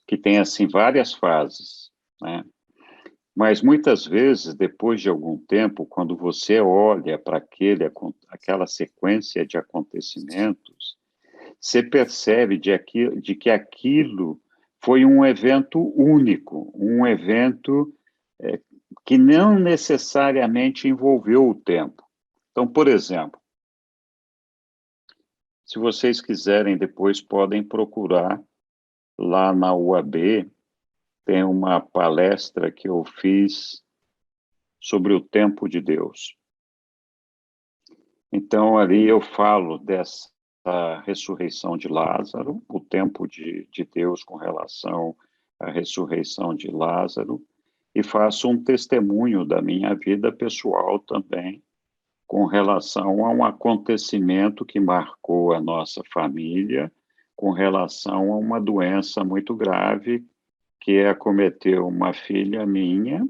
que tem, assim, várias fases, né? Mas, muitas vezes, depois de algum tempo, quando você olha para aquela sequência de acontecimentos, você percebe de que aquilo foi um evento único, um evento que não necessariamente envolveu o tempo. Então, por exemplo, se vocês quiserem, depois podem procurar lá na UAB, tem uma palestra que eu fiz sobre o tempo de Deus. Então, ali eu falo dessa ressurreição de Lázaro, o tempo de Deus com relação à ressurreição de Lázaro, e faço um testemunho da minha vida pessoal também, com relação a um acontecimento que marcou a nossa família, com relação a uma doença muito grave que acometeu uma filha minha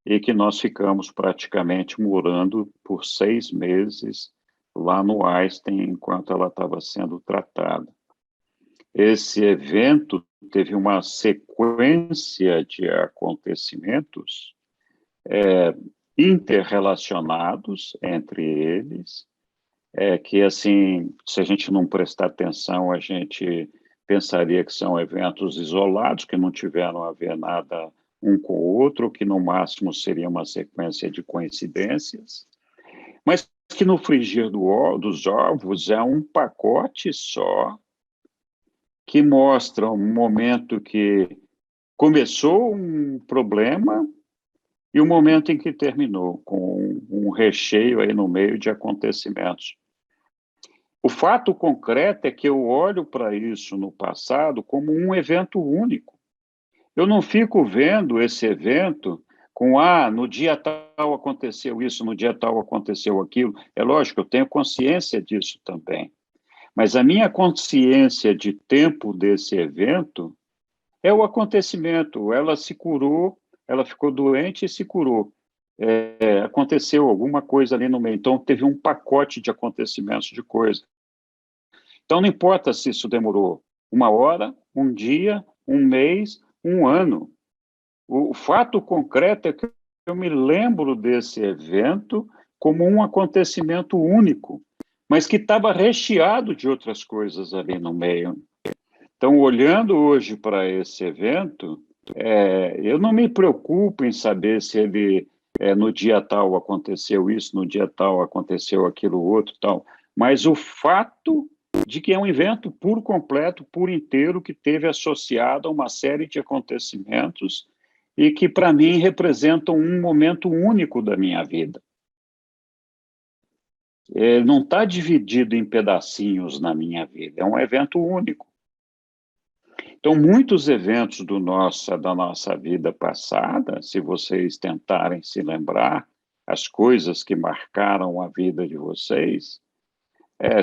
e que nós ficamos praticamente morando por 6 meses lá no Einstein, enquanto ela estava sendo tratada. Esse evento teve uma sequência de acontecimentos interrelacionados entre eles, que, assim, se a gente não prestar atenção, a gente pensaria que são eventos isolados, que não tiveram a ver nada um com o outro, que no máximo seria uma sequência de coincidências, mas que no frigir dos ovos é um pacote só, que mostra um momento que começou um problema e o momento em que terminou, com um recheio aí no meio de acontecimentos. O fato concreto é que eu olho para isso no passado como um evento único. Eu não fico vendo esse evento com, no dia tal aconteceu isso, no dia tal aconteceu aquilo. É lógico, eu tenho consciência disso também. Mas a minha consciência de tempo desse evento é o acontecimento. Ela se curou, ela ficou doente e se curou. Aconteceu alguma coisa ali no meio. Então, teve um pacote de acontecimentos, de coisas. Então, não importa se isso demorou 1 hora, 1 dia, 1 mês, 1 ano. O fato concreto é que eu me lembro desse evento como um acontecimento único, mas que estava recheado de outras coisas ali no meio. Então, olhando hoje para esse evento, eu não me preocupo em saber se ele, no dia tal aconteceu isso, no dia tal aconteceu aquilo outro, tal, mas o fato de que é um evento por completo, por inteiro, que teve associado a uma série de acontecimentos e que, para mim, representam um momento único da minha vida. Não está dividido em pedacinhos na minha vida, é um evento único. Então, muitos eventos da nossa vida passada, se vocês tentarem se lembrar, as coisas que marcaram a vida de vocês,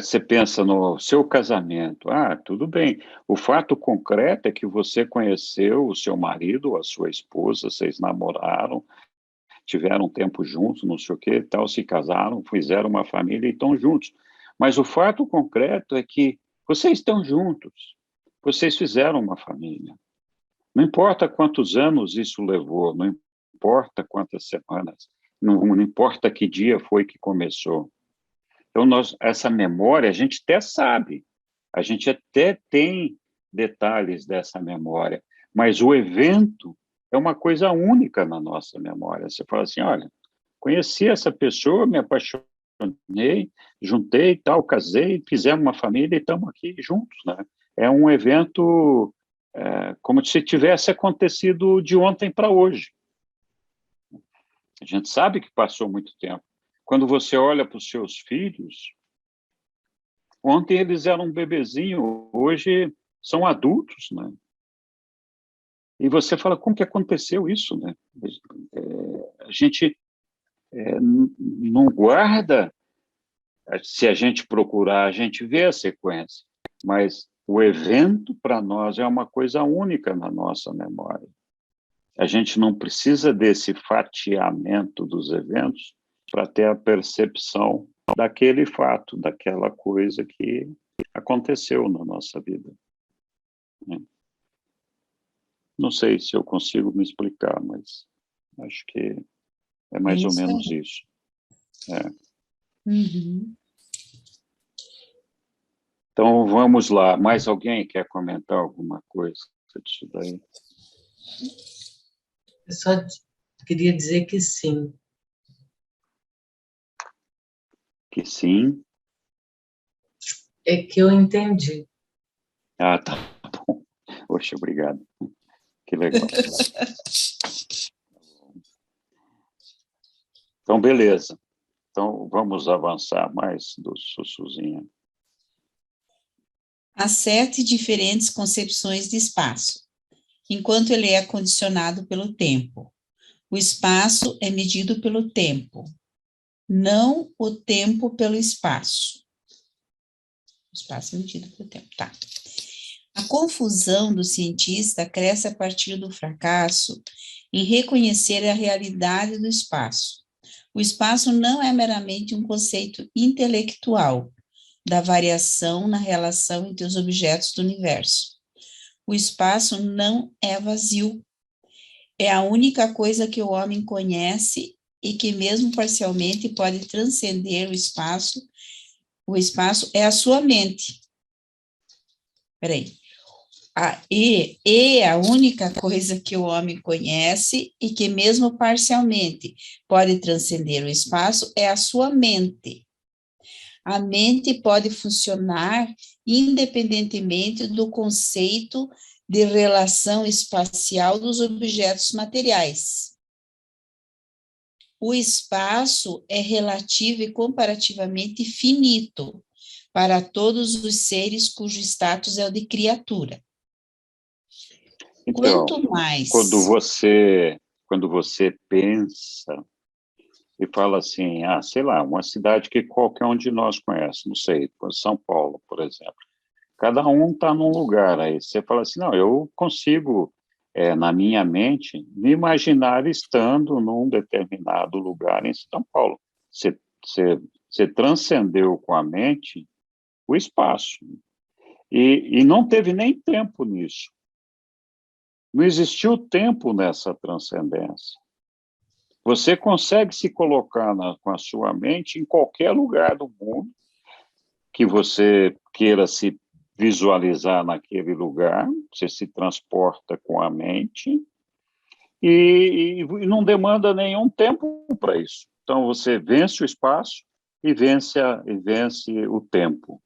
você pensa no seu casamento, tudo bem. O fato concreto é que você conheceu o seu marido, a sua esposa, vocês namoraram, tiveram um tempo juntos, não sei o que, tal, se casaram, fizeram uma família e estão juntos. Mas o fato concreto é que vocês estão juntos, vocês fizeram uma família. Não importa quantos anos isso levou, não importa quantas semanas, não importa que dia foi que começou. Então, essa memória, a gente até sabe, a gente até tem detalhes dessa memória, mas o evento é uma coisa única na nossa memória. Você fala assim, olha, conheci essa pessoa, me apaixonei, juntei, tal, casei, fizemos uma família e estamos aqui juntos, né? É um evento como se tivesse acontecido de ontem para hoje. A gente sabe que passou muito tempo. Quando você olha para os seus filhos, ontem eles eram um bebezinho, hoje são adultos, né? E você fala, como que aconteceu isso, né? A gente não guarda, se a gente procurar, a gente vê a sequência, mas o evento, para nós, é uma coisa única na nossa memória. A gente não precisa desse fatiamento dos eventos para ter a percepção daquele fato, daquela coisa que aconteceu na nossa vida. Não sei se eu consigo me explicar, mas acho que é mais ou menos isso. Uhum. Então, vamos lá. Mais alguém quer comentar alguma coisa disso daí? Eu só queria dizer que sim. Que sim? É que eu entendi. Tá bom. Poxa, obrigado. Que legal. Então, beleza. Então, vamos avançar mais do Sussuzinha. Há 7 diferentes concepções de espaço, enquanto ele é condicionado pelo tempo. O espaço é medido pelo tempo, não o tempo pelo espaço. O espaço é medido pelo tempo, tá. A confusão do cientista cresce a partir do fracasso em reconhecer a realidade do espaço. O espaço não é meramente um conceito intelectual da variação na relação entre os objetos do universo. O espaço não é vazio. É a única coisa que o homem conhece e que, mesmo parcialmente, pode transcender o espaço. O espaço é a sua mente. Peraí. A única coisa que o homem conhece e que, mesmo parcialmente, pode transcender o espaço é a sua mente. A mente pode funcionar independentemente do conceito de relação espacial dos objetos materiais. O espaço é relativo e comparativamente finito para todos os seres cujo status é o de criatura. Então, Quanto mais... Quando você pensa e fala assim, sei lá, uma cidade que qualquer um de nós conhece, não sei, São Paulo, por exemplo. Cada um está num lugar aí. Você fala assim, não, eu consigo, na minha mente, me imaginar estando num determinado lugar em São Paulo. Você transcendeu com a mente o espaço. E não teve nem tempo nisso. Não existiu tempo nessa transcendência. Você consegue se colocar com a sua mente em qualquer lugar do mundo que você queira se visualizar naquele lugar, você se transporta com a mente e não demanda nenhum tempo para isso. Então, você vence o espaço e vence o tempo.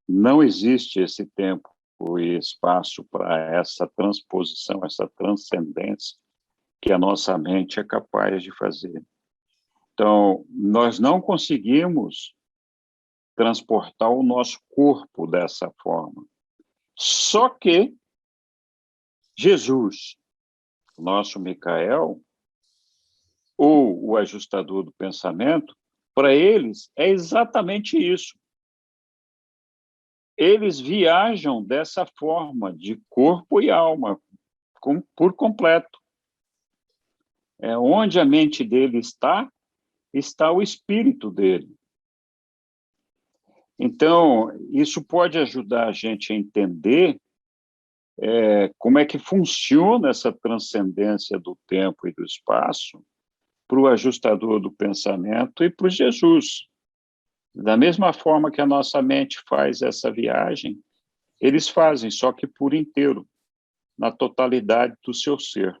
não existe esse tempo e espaço para essa transposição, essa transcendência que a nossa mente é capaz de fazer. Então, nós não conseguimos transportar o nosso corpo dessa forma. Só que Jesus, o nosso Micael, ou o ajustador do pensamento, para eles é exatamente isso. Eles viajam dessa forma, de corpo e alma, por completo. Onde a mente dele está o espírito dele. Então, isso pode ajudar a gente a entender como é que funciona essa transcendência do tempo e do espaço para o ajustador do pensamento e para o Jesus. Da mesma forma que a nossa mente faz essa viagem, eles fazem, só que por inteiro, na totalidade do seu ser.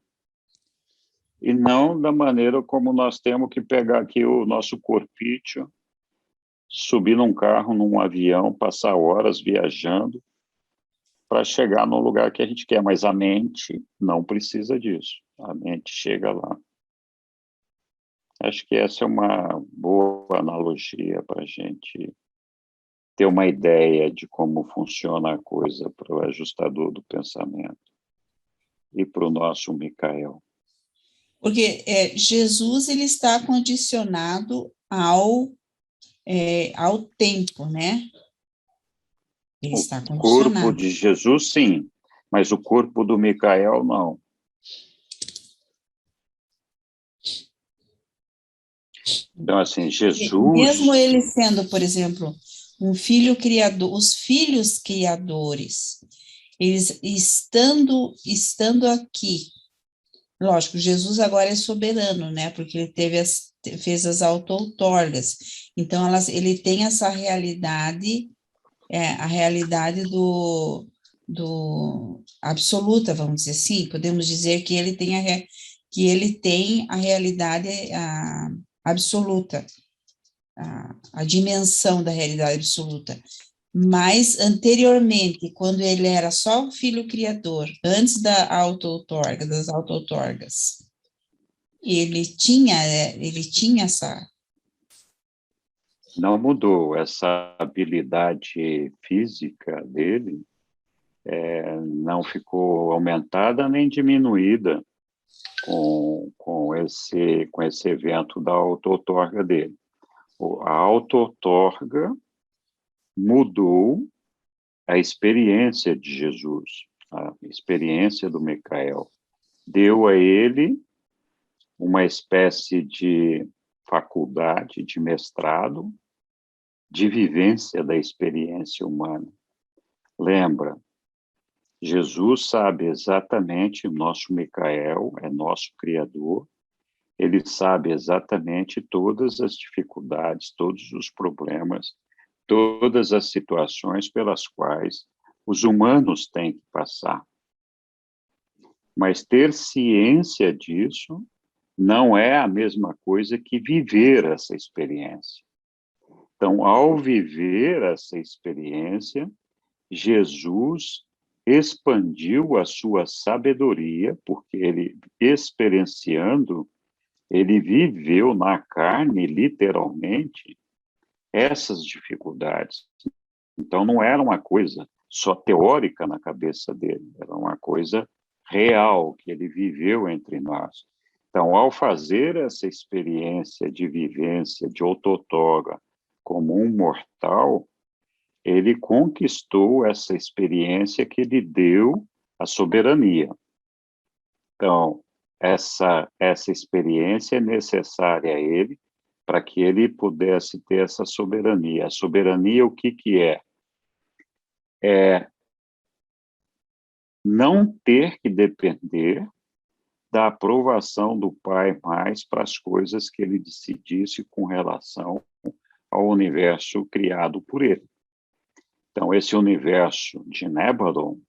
E não da maneira como nós temos que pegar aqui o nosso corpício, subir num carro, num avião, passar horas viajando para chegar no lugar que a gente quer, mas a mente não precisa disso. A mente chega lá. Acho que essa é uma boa analogia para a gente ter uma ideia de como funciona a coisa para o ajustador do pensamento e para o nosso Micael. Porque Jesus ele está condicionado ao tempo, né? Ele está condicionado. O corpo de Jesus, sim, mas o corpo do Micael, não. Então, assim, Jesus... Mesmo ele sendo, por exemplo, um filho criador, os filhos criadores, eles estando aqui, lógico, Jesus agora é soberano, né? Porque ele fez as auto-outorgas. Então, ele tem essa realidade, a realidade do absoluta, vamos dizer assim. Podemos dizer que ele tem a realidade absoluta, a dimensão da realidade absoluta. Mas, anteriormente, quando ele era só o filho criador, antes das auto-outorgas, ele tinha essa... Não mudou. Essa habilidade física dele não ficou aumentada nem diminuída com esse evento da auto-outorga dele. A auto-outorga mudou a experiência de Jesus, a experiência do Micael. Deu a ele uma espécie de faculdade, de mestrado, de vivência da experiência humana. Lembra, Jesus sabe exatamente, o nosso Micael é nosso Criador, ele sabe exatamente todas as dificuldades, todos os problemas, todas as situações pelas quais os humanos têm que passar. Mas ter ciência disso não é a mesma coisa que viver essa experiência. Então, ao viver essa experiência, Jesus expandiu a sua sabedoria, porque ele, experienciando, ele viveu na carne, literalmente, essas dificuldades. Então, não era uma coisa só teórica na cabeça dele, era uma coisa real, que ele viveu entre nós. Então, ao fazer essa experiência de vivência, de auto-outorga, como um mortal, ele conquistou essa experiência que lhe deu a soberania. Então, essa experiência é necessária a ele para que ele pudesse ter essa soberania. A soberania, o que é? É não ter que depender da aprovação do Pai mais para as coisas que ele decidisse com relação ao universo criado por ele. Então, esse universo de Nebadon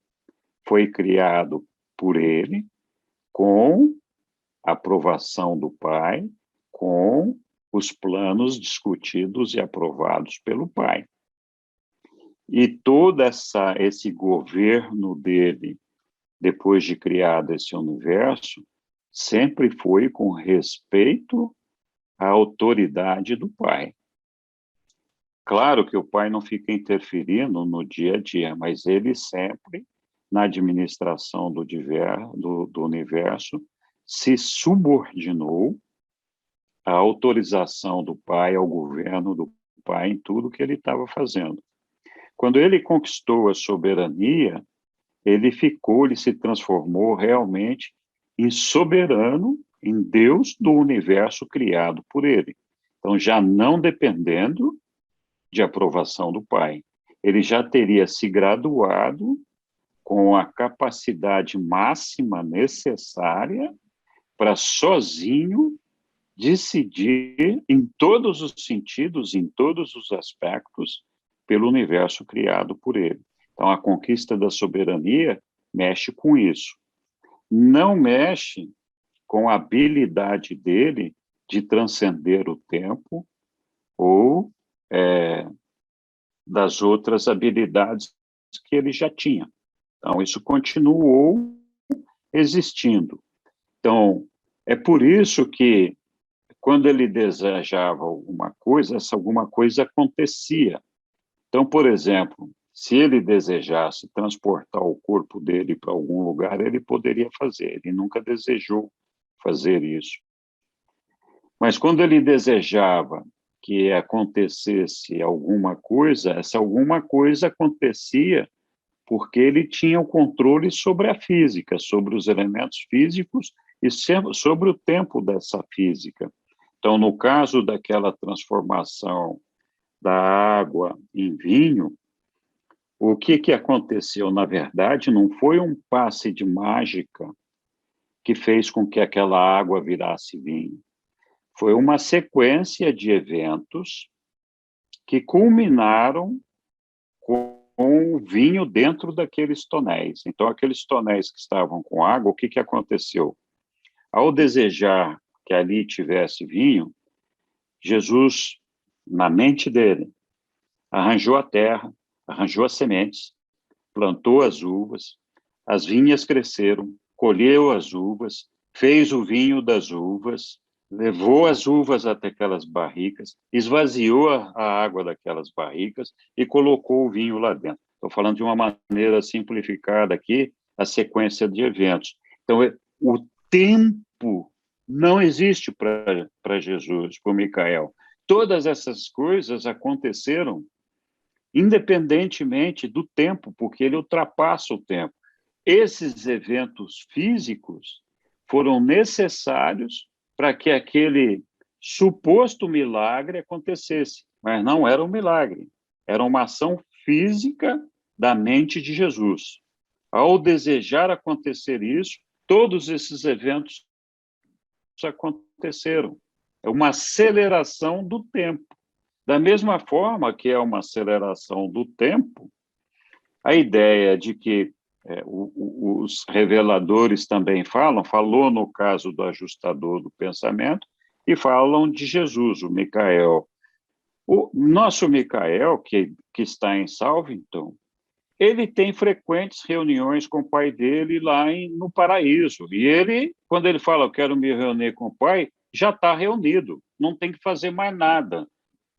foi criado por ele, com a aprovação do Pai, com os planos discutidos e aprovados pelo Pai. E todo esse governo dele, depois de criado esse universo, sempre foi com respeito à autoridade do Pai. Claro que o Pai não fica interferindo no dia a dia, mas ele sempre, na administração do universo, se subordinou à autorização do Pai, ao governo do Pai em tudo que ele estava fazendo. Quando ele conquistou a soberania, ele se transformou realmente em soberano, em Deus do universo criado por ele. Então, já não dependendo de aprovação do Pai. Ele já teria se graduado com a capacidade máxima necessária para sozinho decidir em todos os sentidos, em todos os aspectos, pelo universo criado por ele. Então, a conquista da soberania mexe com isso. Não mexe com a habilidade dele de transcender o tempo ou das outras habilidades que ele já tinha. Então, isso continuou existindo. Então, é por isso que, quando ele desejava alguma coisa, essa alguma coisa acontecia. Então, por exemplo, se ele desejasse transportar o corpo dele para algum lugar, ele poderia fazer. Ele nunca desejou fazer isso. Mas quando ele desejava que acontecesse alguma coisa, essa alguma coisa acontecia porque ele tinha o controle sobre a física, sobre os elementos físicos e sobre o tempo dessa física. Então, no caso daquela transformação da água em vinho, o que aconteceu? Na verdade, não foi um passe de mágica que fez com que aquela água virasse vinho. Foi uma sequência de eventos que culminaram com o vinho dentro daqueles tonéis. Então, aqueles tonéis que estavam com água, o que aconteceu? Ao desejar que ali tivesse vinho, Jesus, na mente dele, arranjou a terra, arranjou as sementes, plantou as uvas, as vinhas cresceram, colheu as uvas, fez o vinho das uvas, levou as uvas até aquelas barricas, esvaziou a água daquelas barricas e colocou o vinho lá dentro. Estou falando de uma maneira simplificada aqui, a sequência de eventos. Então, o tempo não existe para Jesus, para o Micael. Todas essas coisas aconteceram independentemente do tempo, porque ele ultrapassa o tempo. Esses eventos físicos foram necessários para que aquele suposto milagre acontecesse, mas não era um milagre, era uma ação física da mente de Jesus. Ao desejar acontecer isso, todos esses eventos aconteceram. É uma aceleração do tempo. Da mesma forma que é uma aceleração do tempo, a ideia de que os reveladores também falou no caso do ajustador do pensamento, e falam de Jesus, o Micael. O nosso Micael, que está em Salvington, ele tem frequentes reuniões com o pai dele lá no paraíso. E ele, quando ele fala, eu quero me reunir com o pai, já está reunido, não tem que fazer mais nada.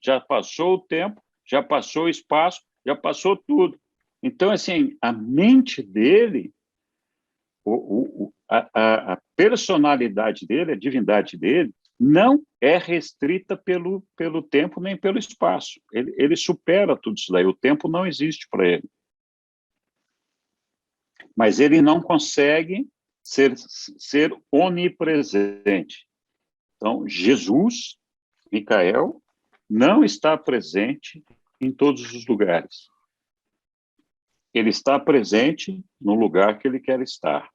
Já passou o tempo, já passou o espaço, já passou tudo. Então, assim, a mente dele, a personalidade dele, a divindade dele, não é restrita pelo tempo nem pelo espaço. Ele supera tudo isso daí. O tempo não existe para ele. Mas ele não consegue ser onipresente. Então, Jesus, Micael, não está presente em todos os lugares. Ele está presente no lugar que ele quer estar.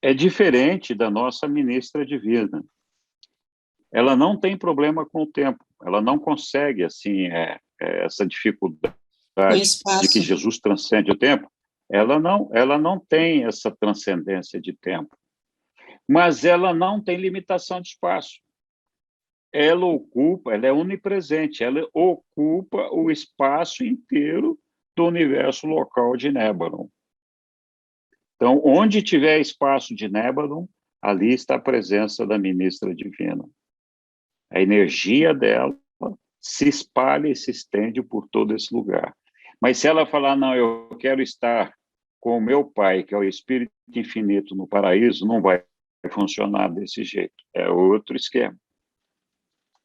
É diferente da nossa ministra divina. Ela não tem problema com o tempo. Ela não consegue, assim, essa dificuldade de que Jesus transcende o tempo. Ela não tem essa transcendência de tempo. Mas ela não tem limitação de espaço. ela é onipresente, ela ocupa o espaço inteiro do universo local de Nébron. Então, onde tiver espaço de Nébron, ali está a presença da ministra divina. A energia dela se espalha e se estende por todo esse lugar. Mas se ela falar, não, eu quero estar com o meu pai, que é o Espírito Infinito no paraíso, não vai funcionar desse jeito. É outro esquema.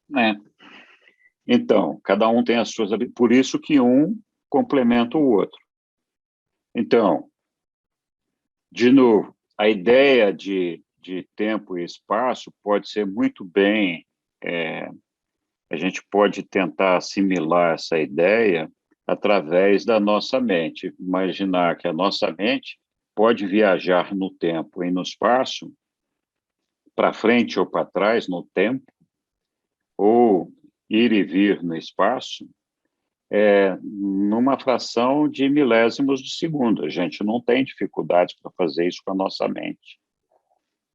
Né? Então, cada um tem as suas habilidades. Por isso que um complementa o outro. Então, de novo, a ideia de tempo e espaço pode ser muito bem... a gente pode tentar assimilar essa ideia através da nossa mente. Imaginar que a nossa mente pode viajar no tempo e no espaço, para frente ou para trás no tempo, ou ir e vir no espaço, numa fração de milésimos de segundo. A gente não tem dificuldade para fazer isso com a nossa mente.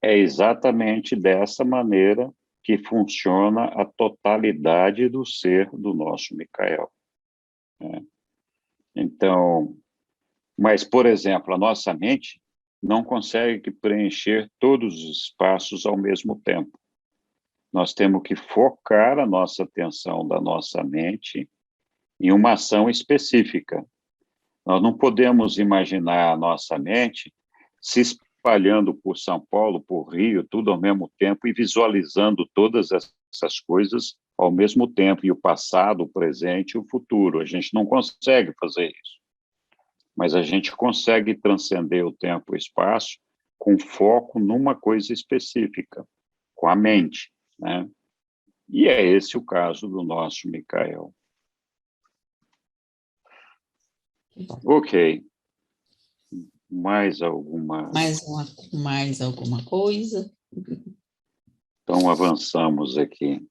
É exatamente dessa maneira que funciona a totalidade do ser do nosso Micael. Né? Então, mas, por exemplo, a nossa mente não consegue preencher todos os espaços ao mesmo tempo. Nós temos que focar a nossa atenção da nossa mente em uma ação específica. Nós não podemos imaginar a nossa mente se espalhando por São Paulo, por Rio, tudo ao mesmo tempo e visualizando todas essas coisas ao mesmo tempo, e o passado, o presente e o futuro. A gente não consegue fazer isso. Mas a gente consegue transcender o tempo e o espaço com foco numa coisa específica, com a mente, né? E é esse o caso do nosso Micael. Ok. Mais alguma coisa? Então, avançamos aqui.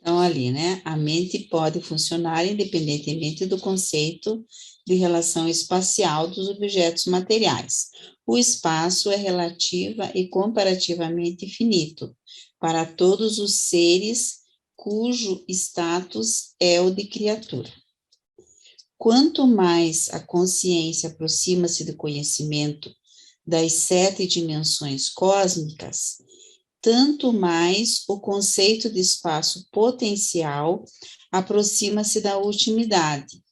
Então, ali, né? A mente pode funcionar independentemente do conceito de relação espacial dos objetos materiais. O espaço é relativa e comparativamente finito para todos os seres cujo status é o de criatura. Quanto mais a consciência aproxima-se do conhecimento das 7 dimensões cósmicas, tanto mais o conceito de espaço potencial aproxima-se da ultimidade.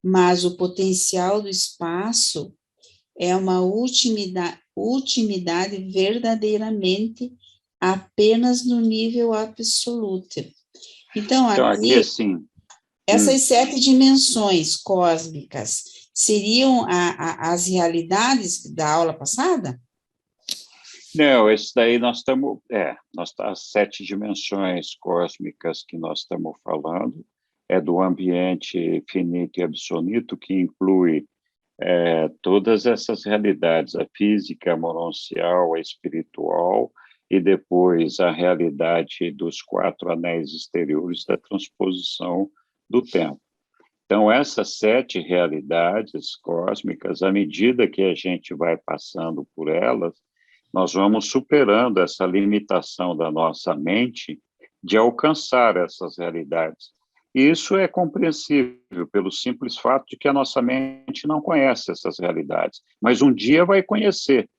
Mas o potencial do espaço é uma ultimidade verdadeiramente apenas no nível absoluto. Então, aqui assim, essas 7 dimensões cósmicas seriam as realidades da aula passada? Não, esse daí nós estamos... as 7 dimensões cósmicas que nós estamos falando é do ambiente finito e absoluto, que inclui todas essas realidades, a física, a mononcial, a espiritual, e depois a realidade dos 4 anéis exteriores da transposição do tempo. Então, essas 7 realidades cósmicas, à medida que a gente vai passando por elas, nós vamos superando essa limitação da nossa mente de alcançar essas realidades. E isso é compreensível pelo simples fato de que a nossa mente não conhece essas realidades, mas um dia vai conhecer.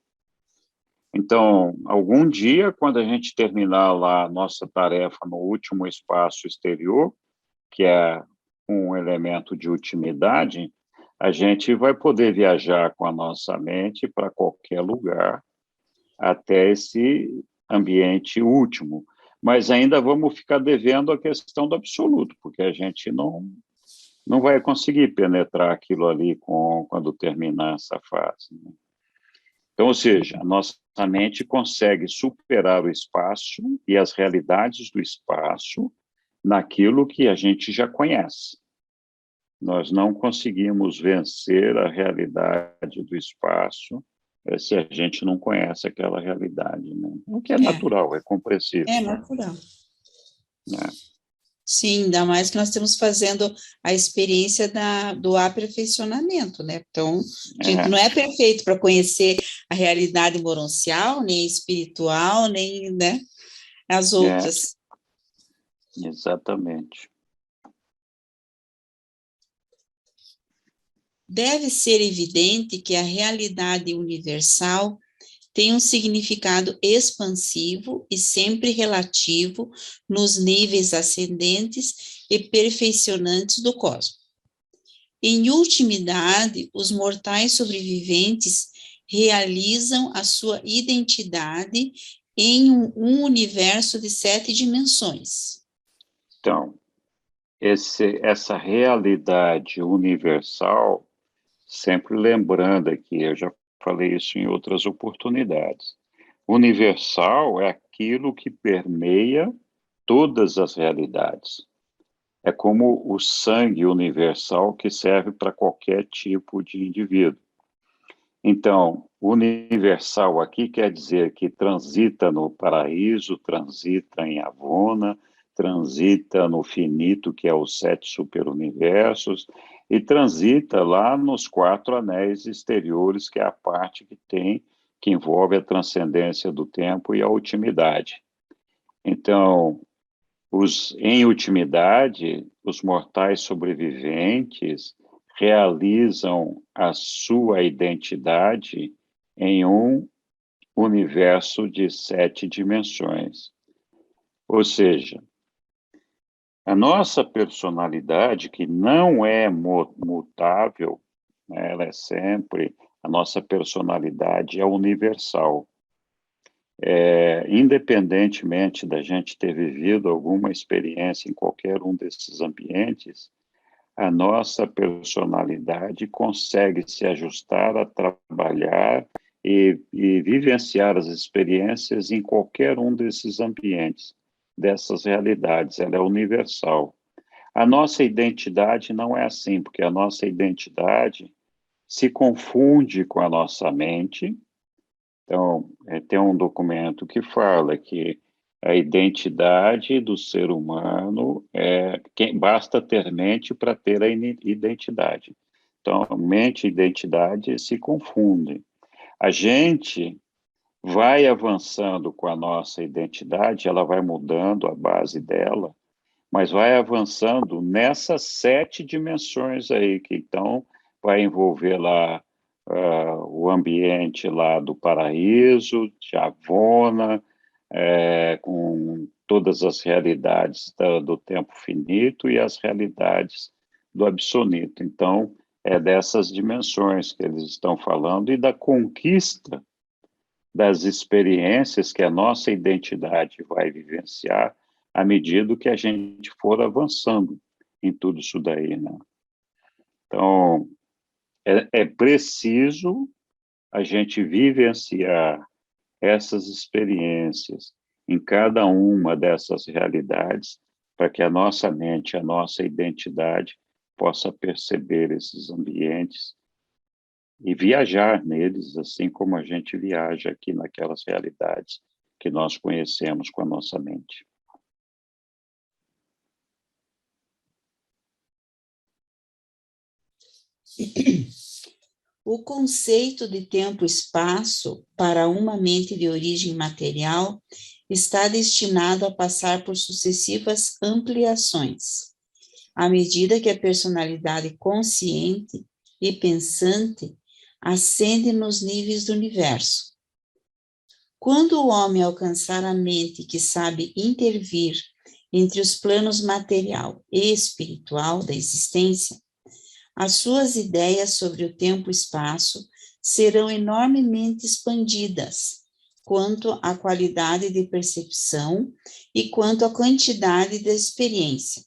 Então, algum dia, quando a gente terminar lá a nossa tarefa no último espaço exterior, que é um elemento de ultimidade, a gente vai poder viajar com a nossa mente para qualquer lugar, até esse ambiente último. Mas ainda vamos ficar devendo a questão do absoluto, porque a gente não vai conseguir penetrar aquilo ali quando terminar essa fase. Né? Então, ou seja, a nossa mente consegue superar o espaço e as realidades do espaço naquilo que a gente já conhece. Nós não conseguimos vencer a realidade do espaço se a gente não conhece aquela realidade, né? O que é natural, é compreensível. É natural. Né? Sim, ainda mais que nós estamos fazendo a experiência do aperfeiçoamento, né? Então, a gente não é perfeito para conhecer a realidade mononcial, nem espiritual, nem, né, as outras. Exatamente. Deve ser evidente que a realidade universal tem um significado expansivo e sempre relativo nos níveis ascendentes e perfeccionantes do cosmos. Em ultimidade, os mortais sobreviventes realizam a sua identidade em um universo de 7 dimensões. Então, essa realidade universal, sempre lembrando aqui, eu já falei isso em outras oportunidades. Universal é aquilo que permeia todas as realidades. É como o sangue universal que serve para qualquer tipo de indivíduo. Então, universal aqui quer dizer que transita no paraíso, transita em Avona, transita no finito, que é os 7 superuniversos, e transita lá nos 4 anéis exteriores, que é a parte que envolve a transcendência do tempo e a ultimidade. Então, em ultimidade, os mortais sobreviventes realizam a sua identidade em um universo de 7 dimensões. Ou seja, a nossa personalidade, que não é mutável, né, ela é sempre, a nossa personalidade é universal. Independentemente da gente ter vivido alguma experiência em qualquer um desses ambientes, a nossa personalidade consegue se ajustar a trabalhar e vivenciar as experiências em qualquer um desses ambientes, dessas realidades. Ela é universal. A nossa identidade não é assim, porque a nossa identidade se confunde com a nossa mente. Então, tem um documento que fala que a identidade do ser humano basta ter mente para ter a identidade. Então, mente e identidade se confundem. A gente vai avançando com a nossa identidade, ela vai mudando a base dela, mas vai avançando nessas 7 dimensões aí, que então vai envolver lá o ambiente lá do paraíso, de Avona, com todas as realidades do tempo finito e as realidades do absoluto. Então, é dessas dimensões que eles estão falando e da conquista das experiências que a nossa identidade vai vivenciar à medida que a gente for avançando em tudo isso daí, né? Então, é preciso a gente vivenciar essas experiências em cada uma dessas realidades para que a nossa mente, a nossa identidade possa perceber esses ambientes e viajar neles, assim como a gente viaja aqui naquelas realidades que nós conhecemos com a nossa mente. O conceito de tempo-espaço para uma mente de origem material está destinado a passar por sucessivas ampliações, à medida que a personalidade consciente e pensante ascende nos níveis do universo. Quando o homem alcançar a mente que sabe intervir entre os planos material e espiritual da existência, as suas ideias sobre o tempo e espaço serão enormemente expandidas, quanto à qualidade de percepção e quanto à quantidade da experiência.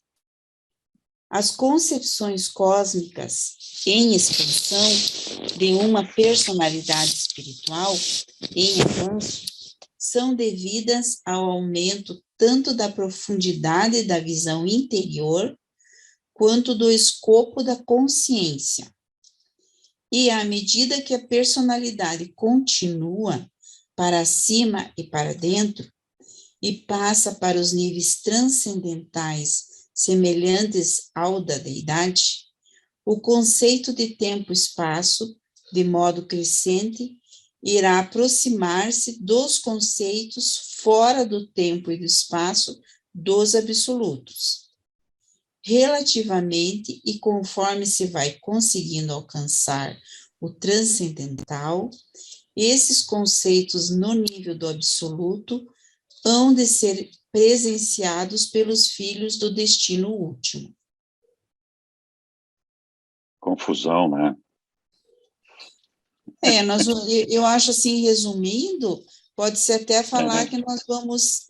As concepções cósmicas em expansão de uma personalidade espiritual em avanço são devidas ao aumento tanto da profundidade da visão interior quanto do escopo da consciência. E à medida que a personalidade continua para cima e para dentro, e passa para os níveis transcendentais semelhantes ao da deidade, o conceito de tempo-espaço, de modo crescente, irá aproximar-se dos conceitos fora do tempo e do espaço dos absolutos. Relativamente e conforme se vai conseguindo alcançar o transcendental, esses conceitos no nível do absoluto hão de ser presenciados pelos filhos do destino último. Confusão, né? Eu acho assim, resumindo, pode-se até falar que nós vamos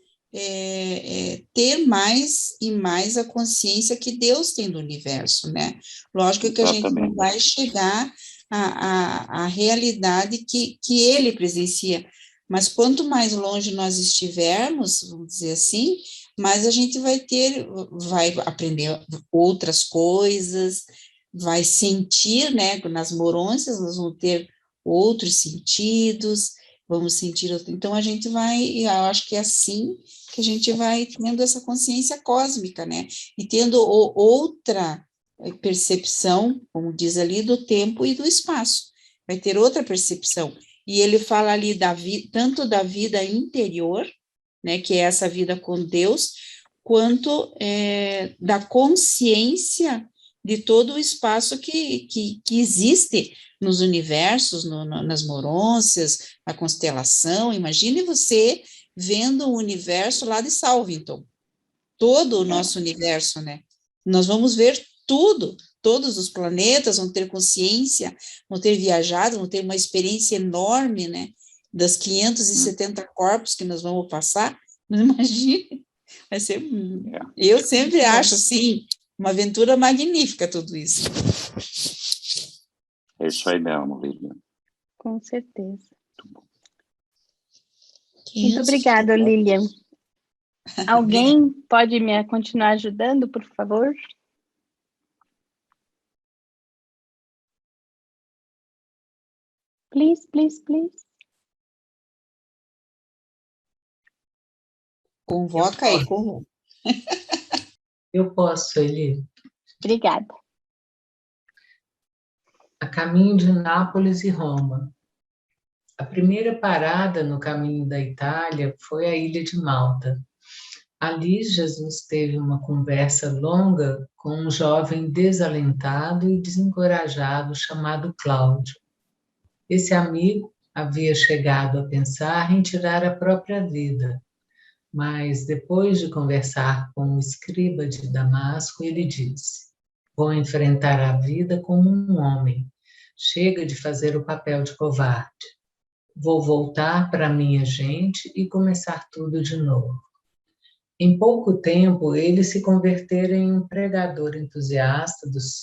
ter mais e mais a consciência que Deus tem do universo, né? Lógico que a gente não vai chegar à realidade que ele presencia, mas quanto mais longe nós estivermos, vamos dizer assim, mais a gente vai aprender outras coisas, vai sentir, né? Nas morôncias nós vamos ter outros sentidos, vamos sentir, então a gente vai, eu acho que é assim que a gente vai tendo essa consciência cósmica, né, e tendo outra percepção, como diz ali, do tempo e do espaço, vai ter outra percepção, e ele fala ali tanto da vida interior, né, que é essa vida com Deus, quanto da consciência de todo o espaço que existe nos universos, nas morôncias, na constelação. Imagine você vendo o universo lá de Salvington, todo o nosso universo, né? Nós vamos ver tudo, todos os planetas vão ter consciência, vão ter viajado, vão ter uma experiência enorme, né? Das 570 corpos que nós vamos passar, não imagine, vai ser... Eu sempre acho, assim, uma aventura magnífica tudo isso. É isso aí mesmo, Lilian. Com certeza. Muito obrigada, Lilian. Alguém pode me continuar ajudando, por favor? Please, please, please. Convoca aí. Eu posso, Eli. Obrigada. A caminho de Nápoles e Roma. A primeira parada no caminho da Itália foi a ilha de Malta. Ali, Jesus teve uma conversa longa com um jovem desalentado e desencorajado chamado Cláudio. Esse amigo havia chegado a pensar em tirar a própria vida, mas depois de conversar com o escriba de Damasco, ele disse: vou enfrentar a vida como um homem. Chega de fazer o papel de covarde. Vou voltar para minha gente e começar tudo de novo. Em pouco tempo, ele se convertera em um pregador entusiasta dos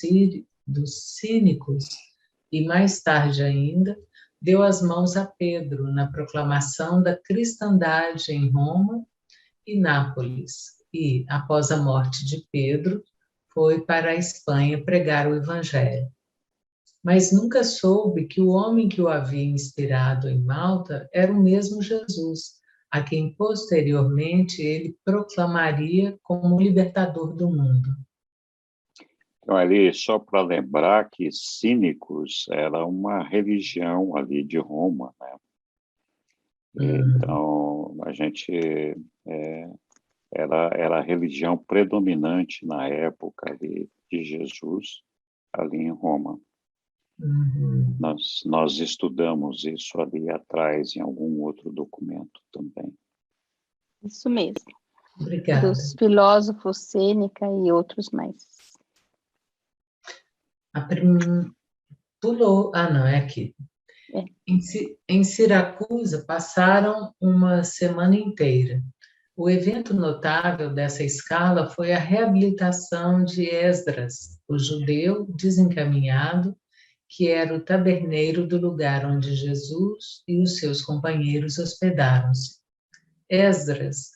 cínicos e, mais tarde ainda, deu as mãos a Pedro na proclamação da cristandade em Roma e Nápoles. E, após a morte de Pedro, foi para a Espanha pregar o Evangelho. Mas nunca soube que o homem que o havia inspirado em Malta era o mesmo Jesus, a quem posteriormente ele proclamaria como o libertador do mundo. Então, ali, só para lembrar que Cínicos era uma religião ali de Roma, né? Então, a gente... era a religião predominante na época ali de Jesus, ali em Roma. Nós estudamos isso ali atrás em algum outro documento também. Isso mesmo. Obrigada. Dos filósofos Sêneca e outros mais. Pulou. Ah, não, é aqui. É. Em Siracusa, passaram uma semana inteira. O evento notável dessa escala foi a reabilitação de Esdras, o judeu desencaminhado, que era o taberneiro do lugar onde Jesus e os seus companheiros hospedaram-se. Esdras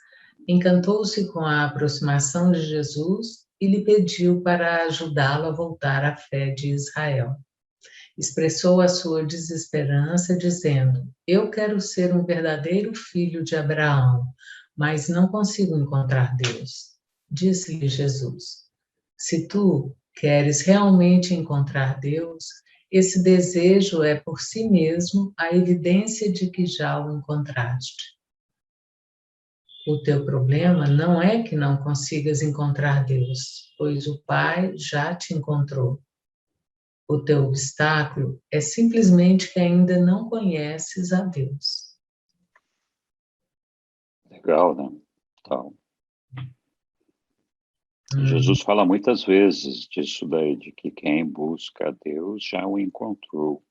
encantou-se com a aproximação de Jesus e lhe pediu para ajudá-lo a voltar à fé de Israel. Expressou a sua desesperança, dizendo: eu quero ser um verdadeiro filho de Abraão, mas não consigo encontrar Deus. Disse-lhe Jesus: se tu queres realmente encontrar Deus, esse desejo é por si mesmo a evidência de que já o encontraste. O teu problema não é que não consigas encontrar Deus, pois o Pai já te encontrou. O teu obstáculo é simplesmente que ainda não conheces a Deus. Legal, né? Então, Jesus fala muitas vezes disso daí, de que quem busca a Deus já o encontrou.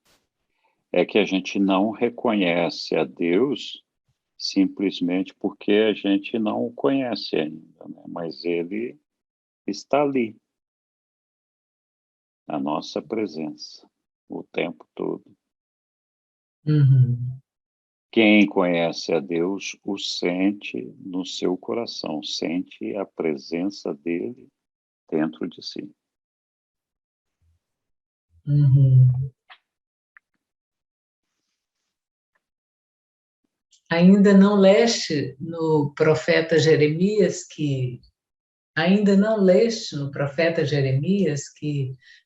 É que a gente não reconhece a Deus simplesmente porque a gente não o conhece ainda, né? Mas ele está ali, na nossa presença, o tempo todo. Uhum. Quem conhece a Deus o sente no seu coração, sente a presença dele dentro de si. Uhum. Ainda não leste no profeta Jeremias que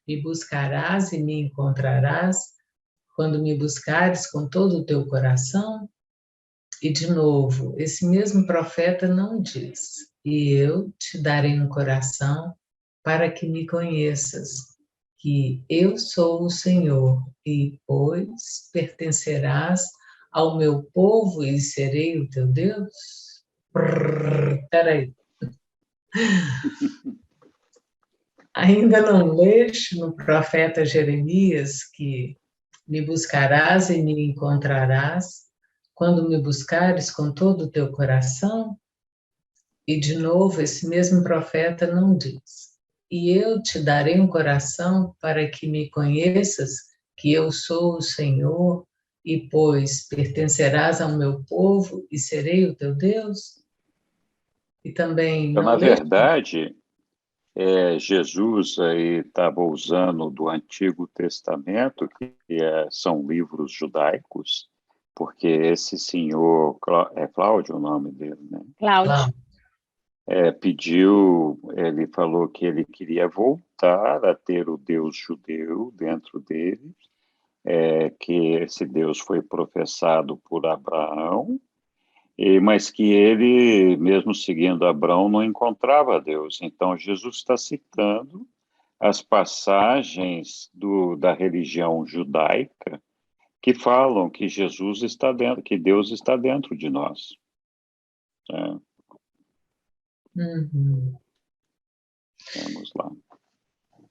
me buscarás e me encontrarás quando me buscares com todo o teu coração? E de novo, esse mesmo profeta não diz: e eu te darei um coração para que me conheças, que eu sou o Senhor, e pois pertencerás ao meu povo e serei o teu Deus? Peraí. Ainda não leste no profeta Jeremias que me buscarás e me encontrarás quando me buscares com todo o teu coração? E de novo, esse mesmo profeta não diz: e eu te darei um coração para que me conheças, que eu sou o Senhor, e pois pertencerás ao meu povo e serei o teu Deus? E também Então, não na leste. verdade, Jesus aí estava usando do Antigo Testamento, que são livros judaicos, porque esse senhor, é Cláudio o nome dele, né? Cláudio. Pediu, ele falou que ele queria voltar a ter o Deus judeu dentro dele, que esse Deus foi professado por Abraão, mas que ele, mesmo seguindo Abraão, não encontrava Deus. Então, Jesus está citando as passagens da religião judaica que falam que Jesus está dentro, que Deus está dentro de nós. Né? Uhum. Vamos lá.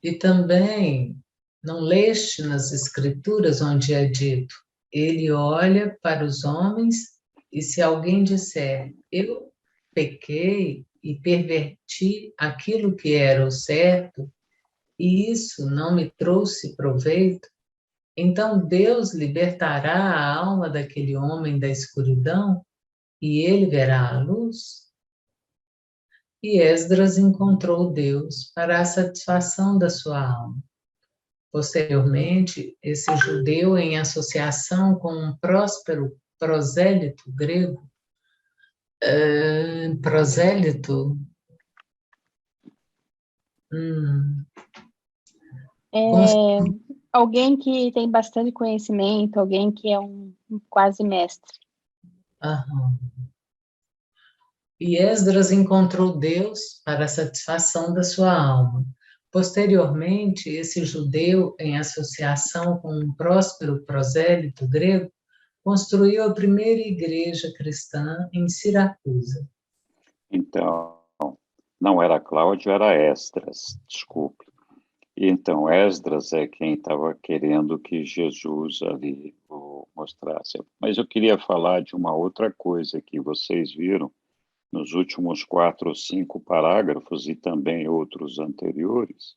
E também não leste nas Escrituras onde é dito: ele olha para os homens, e se alguém disser, eu pequei e perverti aquilo que era o certo, e isso não me trouxe proveito, então Deus libertará a alma daquele homem da escuridão e ele verá a luz? E Esdras encontrou Deus para a satisfação da sua alma. Posteriormente, esse judeu, em associação com um próspero prosélito grego, prosélito, Alguém que tem bastante conhecimento, alguém que é um quase mestre. aham. E Esdras encontrou Deus para a satisfação da sua alma. Posteriormente, esse judeu, em associação com um próspero prosélito grego, construiu a primeira igreja cristã em Siracusa. Então, não era Cláudio, era Esdras, desculpe. Então, Esdras é quem estava querendo que Jesus ali o mostrasse. Mas eu queria falar de uma outra coisa que vocês viram nos últimos 4 ou 5 parágrafos e também outros anteriores.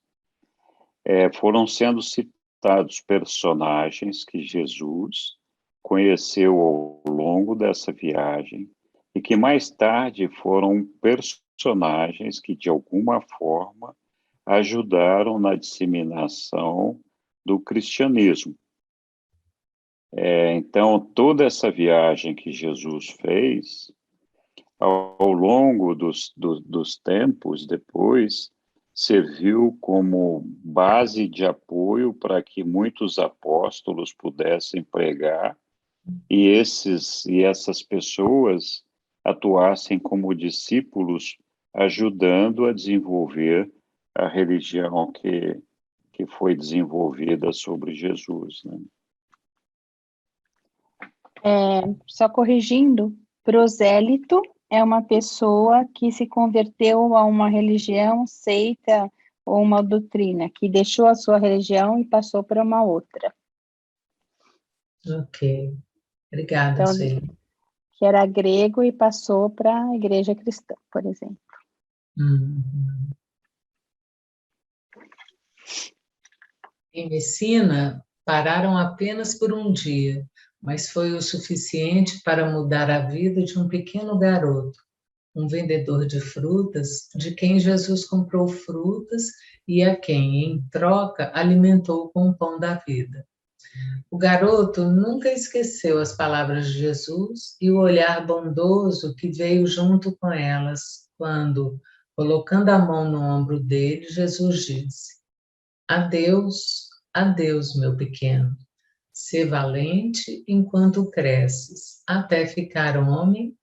Foram sendo citados personagens que Jesus conheceu ao longo dessa viagem e que mais tarde foram personagens que, de alguma forma, ajudaram na disseminação do cristianismo. Então, toda essa viagem que Jesus fez, ao longo dos tempos depois, serviu como base de apoio para que muitos apóstolos pudessem pregar, e essas pessoas atuassem como discípulos, ajudando a desenvolver a religião que foi desenvolvida sobre Jesus, né? Só corrigindo, prosélito é uma pessoa que se converteu a uma religião, seita ou uma doutrina, que deixou a sua religião e passou para uma outra. Ok. Obrigada, Então, Sueli. que era grego e passou para a igreja cristã, por exemplo. Uhum. Em Messina, pararam apenas por um dia, mas foi o suficiente para mudar a vida de um pequeno garoto, um vendedor de frutas, de quem Jesus comprou frutas e a quem, em troca, alimentou com o pão da vida. O garoto nunca esqueceu as palavras de Jesus e o olhar bondoso que veio junto com elas, quando, colocando a mão no ombro dele, Jesus disse: Adeus, adeus, meu pequeno. Sê valente enquanto cresces, até ficar homem,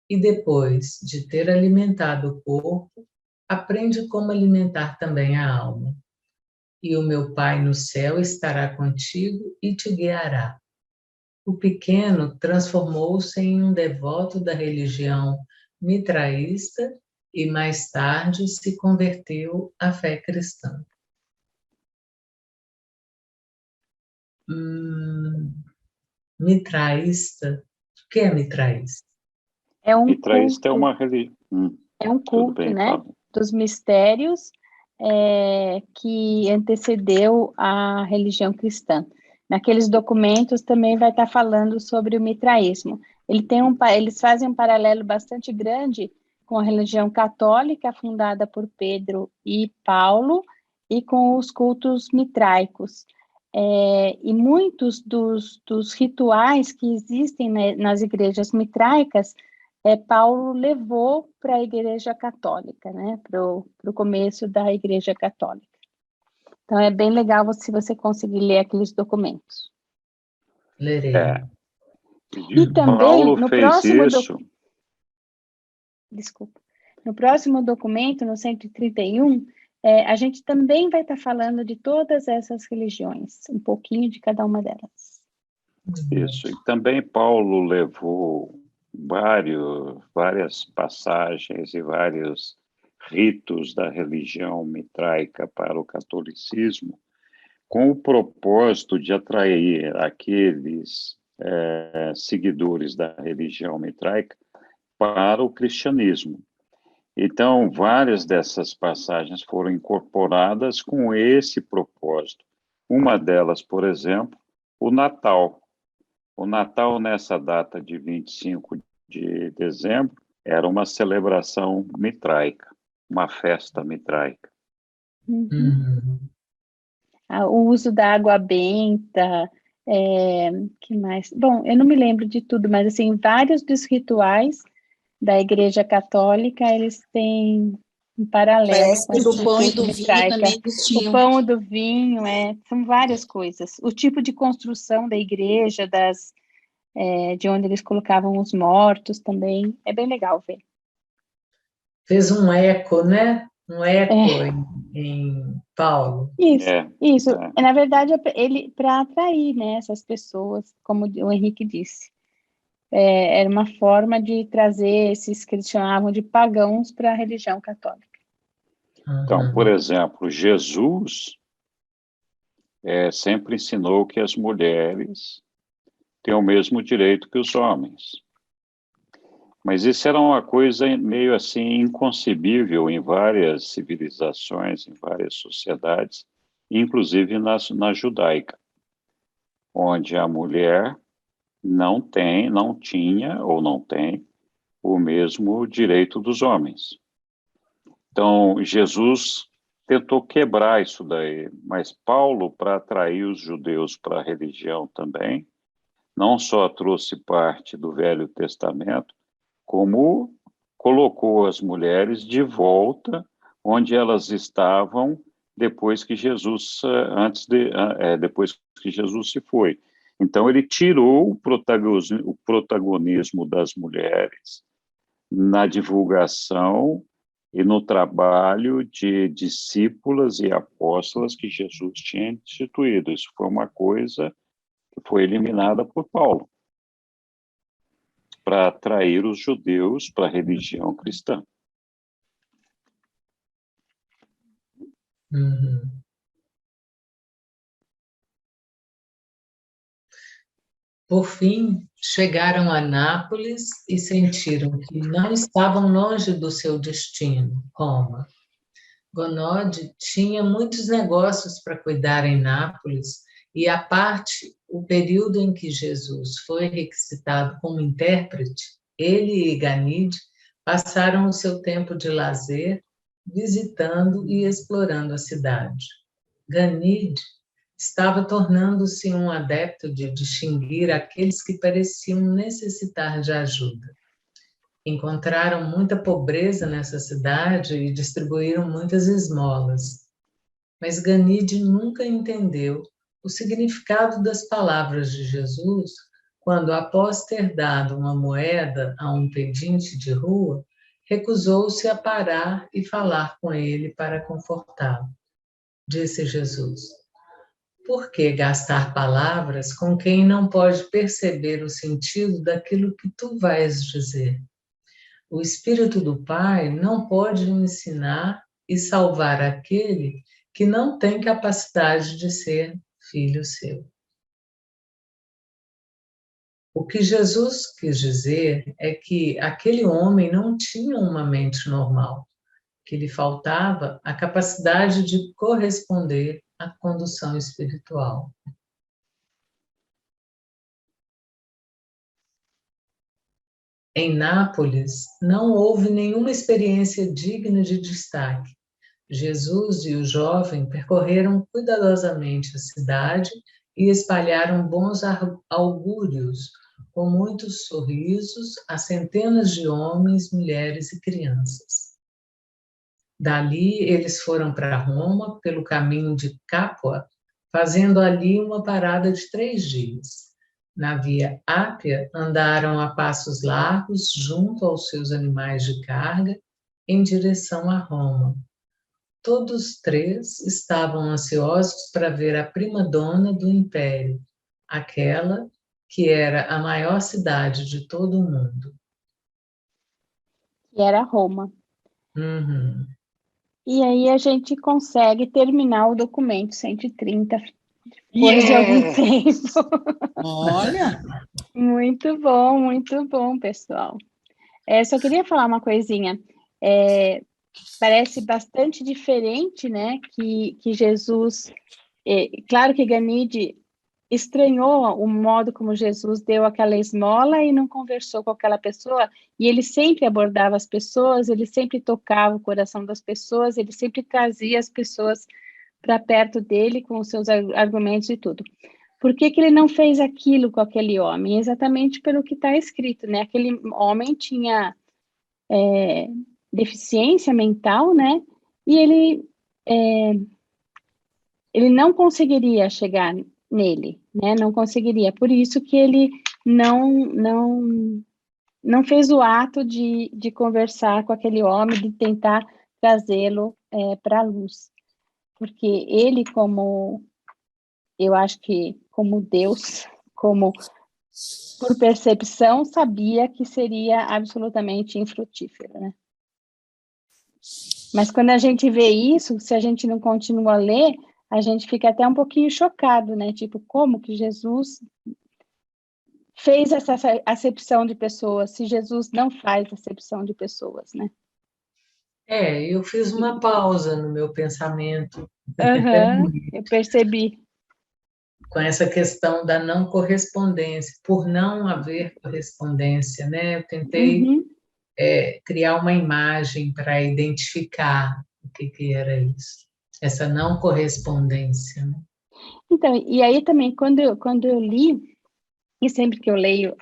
e depois de ter alimentado o corpo, aprende como alimentar também a alma. E o meu Pai no céu estará contigo e te guiará. O pequeno transformou-se em um devoto da religião mitraísta e mais tarde se converteu à fé cristã. Mitraísta? O que é mitraísta? É um Mitraísta é culto, uma religião. Tudo bem, né? Fala. Dos mistérios que antecedeu a religião cristã. Naqueles documentos também vai estar falando sobre o mitraísmo. Eles fazem um paralelo bastante grande com a religião católica, fundada por Pedro e Paulo, e com os cultos mitraicos. E muitos dos rituais que existem, né, nas igrejas mitraicas, Paulo levou para a Igreja Católica, né, para o começo da Igreja Católica. Então, é bem legal se você conseguir ler aqueles documentos. Lerei. E também, Paulo no fez próximo isso. no próximo documento, no 131, a gente também vai estar falando de todas essas religiões, um pouquinho de cada uma delas. Isso. E também Paulo levou várias passagens e vários ritos da religião mitraica para o catolicismo, com o propósito de atrair aqueles seguidores da religião mitraica para o cristianismo. Então, várias dessas passagens foram incorporadas com esse propósito. Uma delas, por exemplo, o Natal. O Natal, nessa data de 25 de dezembro, era uma celebração mitraica, uma festa mitraica. O uso da água benta, que mais? Bom, eu não me lembro de tudo, mas assim, vários dos rituais da Igreja Católica, eles têm um paralelo Parece com que do esse pão e culto do vinho mitraica. também eles O tinham. pão e do vinho, são várias coisas. O tipo de construção da igreja, de onde eles colocavam os mortos também, é bem legal ver. Fez um eco, né? Um eco em Paulo. Isso. Na verdade, ele para atrair, né, essas pessoas, como o Henrique disse. Era uma forma de trazer esses que eles chamavam de pagãos para a religião católica. Então, por exemplo, Jesus sempre ensinou que as mulheres têm o mesmo direito que os homens. Mas isso era uma coisa meio assim inconcebível em várias civilizações, em várias sociedades, inclusive na judaica, onde a mulher não tinha ou não tem o mesmo direito dos homens. Então, Jesus tentou quebrar isso daí, mas Paulo, para atrair os judeus para a religião também, não só trouxe parte do Velho Testamento, como colocou as mulheres de volta onde elas estavam depois que Jesus depois que Jesus se foi. Então ele tirou o protagonismo das mulheres na divulgação e no trabalho de discípulas e apóstolas que Jesus tinha instituído. Isso foi uma coisa que foi eliminada por Paulo, para atrair os judeus para a religião cristã. Uhum. Por fim, chegaram a Nápoles e sentiram que não estavam longe do seu destino, Roma. Gonode tinha muitos negócios para cuidar em Nápoles, e à parte o período em que Jesus foi requisitado como intérprete, ele e Ganide passaram o seu tempo de lazer visitando e explorando a cidade. Ganide estava tornando-se um adepto de distinguir aqueles que pareciam necessitar de ajuda. Encontraram muita pobreza nessa cidade e distribuíram muitas esmolas. Mas Ganide nunca entendeu o significado das palavras de Jesus quando, após ter dado uma moeda a um pedinte de rua, recusou-se a parar e falar com ele para confortá-lo. Disse Jesus: por que gastar palavras com quem não pode perceber o sentido daquilo que tu vais dizer? O Espírito do Pai não pode ensinar e salvar aquele que não tem capacidade de ser filho seu. O que Jesus quis dizer é que aquele homem não tinha uma mente normal, que lhe faltava a capacidade de corresponder à condução espiritual. Em Nápoles, não houve nenhuma experiência digna de destaque. Jesus e o jovem percorreram cuidadosamente a cidade e espalharam bons augúrios, com muitos sorrisos, a centenas de homens, mulheres e crianças. Dali, eles foram para Roma pelo caminho de Capua, fazendo ali uma parada de 3 dias. Na Via Ápia, andaram a passos largos junto aos seus animais de carga, em direção a Roma. Todos 3 estavam ansiosos para ver a prima-dona do império, aquela que era a maior cidade de todo o mundo. Que era Roma. Uhum. E aí a gente consegue terminar o documento 130 depois de algum tempo. Olha, Muito bom, pessoal. Só queria falar uma coisinha. Parece bastante diferente, né? Que Jesus... claro que Ganide estranhou o modo como Jesus deu aquela esmola e não conversou com aquela pessoa, e ele sempre abordava as pessoas, ele sempre tocava o coração das pessoas, ele sempre trazia as pessoas para perto dele com os seus argumentos e tudo. Por que ele não fez aquilo com aquele homem? Exatamente pelo que está escrito, né? Aquele homem tinha deficiência mental, né? E ele não conseguiria chegar nele, né? Não conseguiria. Por isso que ele não fez o ato de conversar com aquele homem, de tentar trazê-lo para a luz. Porque ele, eu acho que como Deus, como por percepção, sabia que seria absolutamente infrutífero, né? Mas quando a gente vê isso, se a gente não continua a ler, a gente fica até um pouquinho chocado, né? Tipo, como que Jesus fez essa acepção de pessoas, se Jesus não faz acepção de pessoas, né? Eu fiz uma pausa no meu pensamento. Eu percebi. Com essa questão da não correspondência, por não haver correspondência, né? Eu tentei criar uma imagem para identificar o que era isso, essa não correspondência, né? Então, e aí também, quando eu li, e sempre que eu leio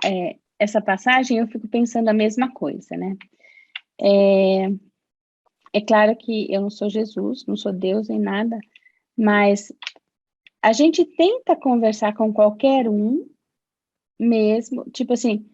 essa passagem, eu fico pensando a mesma coisa, né? É claro que eu não sou Jesus, não sou Deus nem nada, mas a gente tenta conversar com qualquer um, mesmo, tipo assim,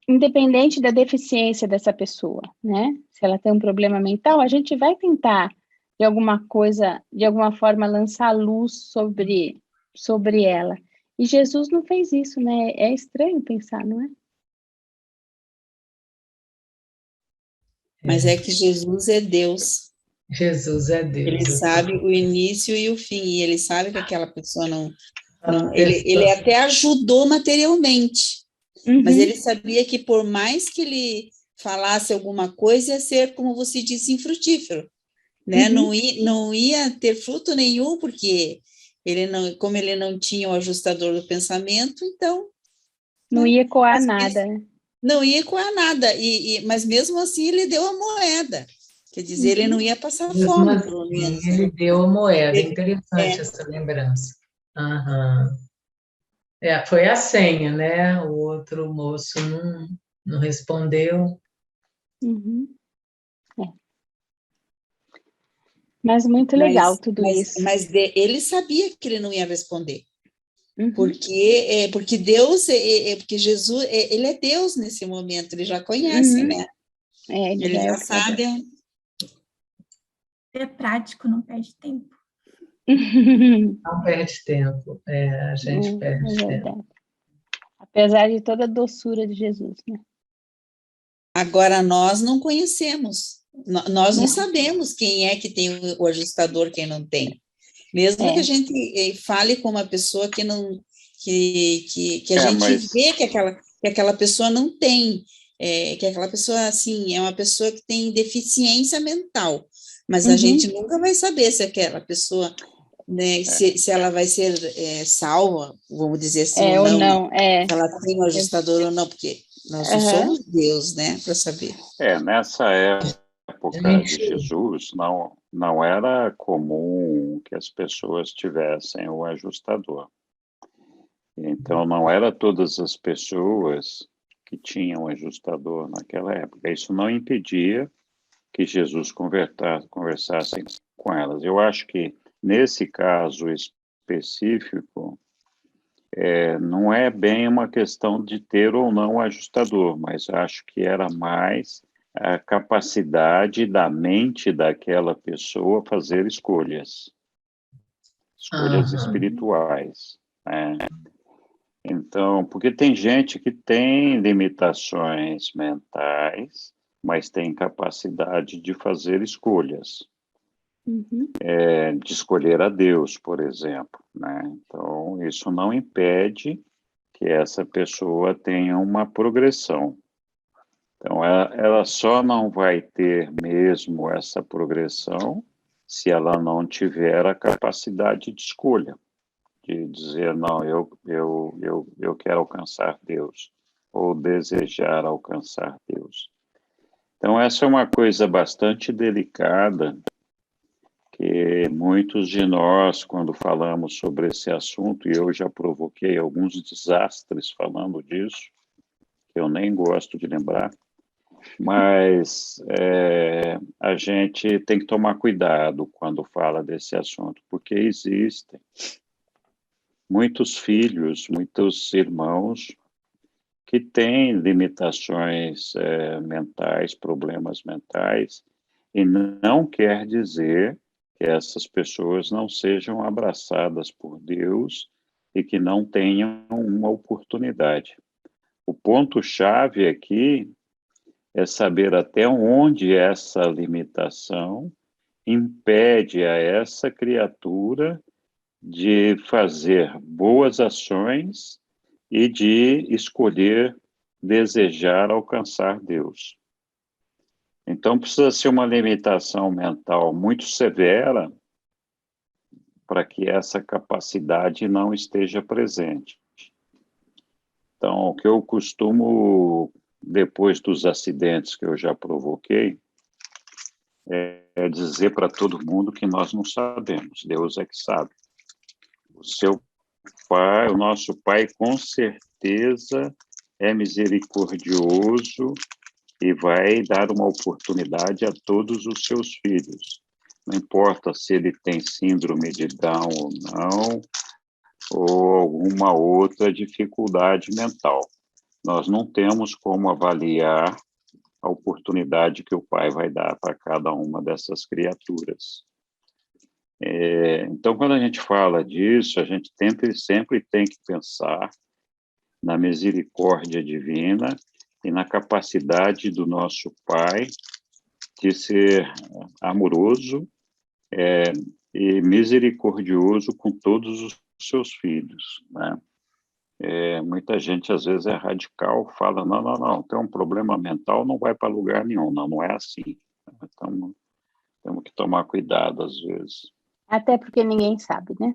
independente da deficiência dessa pessoa, né? Se ela tem um problema mental, a gente vai tentar, de alguma forma, lançar luz sobre ela. E Jesus não fez isso, né? É estranho pensar, não é? Mas é que Jesus é Deus. Jesus é Ele Deus. sabe o início e o fim, e ele sabe que aquela pessoa não Pessoa- ele até ajudou materialmente, mas Uhum, ele sabia que por mais que ele falasse alguma coisa, ia ser, como você disse, infrutífero, né? uhum. Não ia ter fruto nenhum, porque como ele não tinha o ajustador do pensamento, então, Não né? ia ecoar Às nada. vezes, não ia ecoar nada, mas mesmo assim ele deu a moeda, quer dizer, ele não ia passar Mesmo fome, assim, pelo menos, né? ele deu a moeda. Ele- Interessante é, essa lembrança. Aham. Foi a senha, né? O outro moço não respondeu. Uhum. É. Mas muito legal tudo isso. ele sabia que ele não ia responder, Uhum, porque Deus, porque Jesus, ele é Deus nesse momento, ele já conhece, uhum. né? Ele Ele já é já o Criador. sabe. É prático, não perde tempo. Não perde tempo. A gente É perde tempo. verdade. Apesar de toda a doçura de Jesus, né? Agora, nós não conhecemos, nós não Não. sabemos quem é que tem o ajustador, quem não tem. Mesmo que a É. gente fale com uma pessoa que não, que a gente Mas vê que aquela pessoa não tem, que aquela pessoa, assim, é uma pessoa que tem deficiência mental, mas a gente Uhum. nunca vai saber se aquela pessoa, né, se ela vai ser salva, vamos dizer assim, ou Ou não, né? não. Se ela tem um ajustador ou não, porque nós não Aham. somos Deus, né, para saber. nessa época de Gente, Jesus, não era comum que as pessoas tivessem o ajustador. Então, não era todas as pessoas que tinham ajustador naquela época. Isso não impedia que Jesus conversasse com elas. Eu acho que, nesse caso específico, não é bem uma questão de ter ou não ajustador, mas acho que era mais a capacidade da mente daquela pessoa fazer escolhas aham. espirituais, né? Então, porque tem gente que tem limitações mentais, mas tem capacidade de fazer escolhas, Uhum. de escolher a Deus, por exemplo, né? Então, isso não impede que essa pessoa tenha uma progressão. Então, ela só não vai ter mesmo essa progressão se ela não tiver a capacidade de escolha, de dizer, não, eu quero alcançar Deus, ou desejar alcançar Deus. Então, essa é uma coisa bastante delicada, que muitos de nós, quando falamos sobre esse assunto, e eu já provoquei alguns desastres falando disso, que eu nem gosto de lembrar, mas a gente tem que tomar cuidado quando fala desse assunto, porque existem muitos filhos, muitos irmãos que têm limitações mentais, problemas mentais, e não quer dizer que essas pessoas não sejam abraçadas por Deus e que não tenham uma oportunidade. O ponto-chave aqui é saber até onde essa limitação impede a essa criatura de fazer boas ações e de escolher desejar alcançar Deus. Então, precisa ser uma limitação mental muito severa para que essa capacidade não esteja presente. Então, o que eu costumo, depois dos acidentes que eu já provoquei, é dizer para todo mundo que nós não sabemos, Deus é que sabe. O seu Pai, o nosso Pai, com certeza é misericordioso e vai dar uma oportunidade a todos os seus filhos. Não importa se ele tem síndrome de Down ou não, ou alguma outra dificuldade mental. nós não temos como avaliar a oportunidade que o Pai vai dar para cada uma dessas criaturas. Então, quando a gente fala disso, a gente sempre tem que pensar na misericórdia divina e na capacidade do nosso Pai de ser amoroso e misericordioso com todos os seus filhos, né? Muita gente, às vezes, é radical, fala, não, tem um problema mental, não vai para lugar nenhum. Não é assim. Então, temos que tomar cuidado, às vezes. Até porque ninguém sabe, né?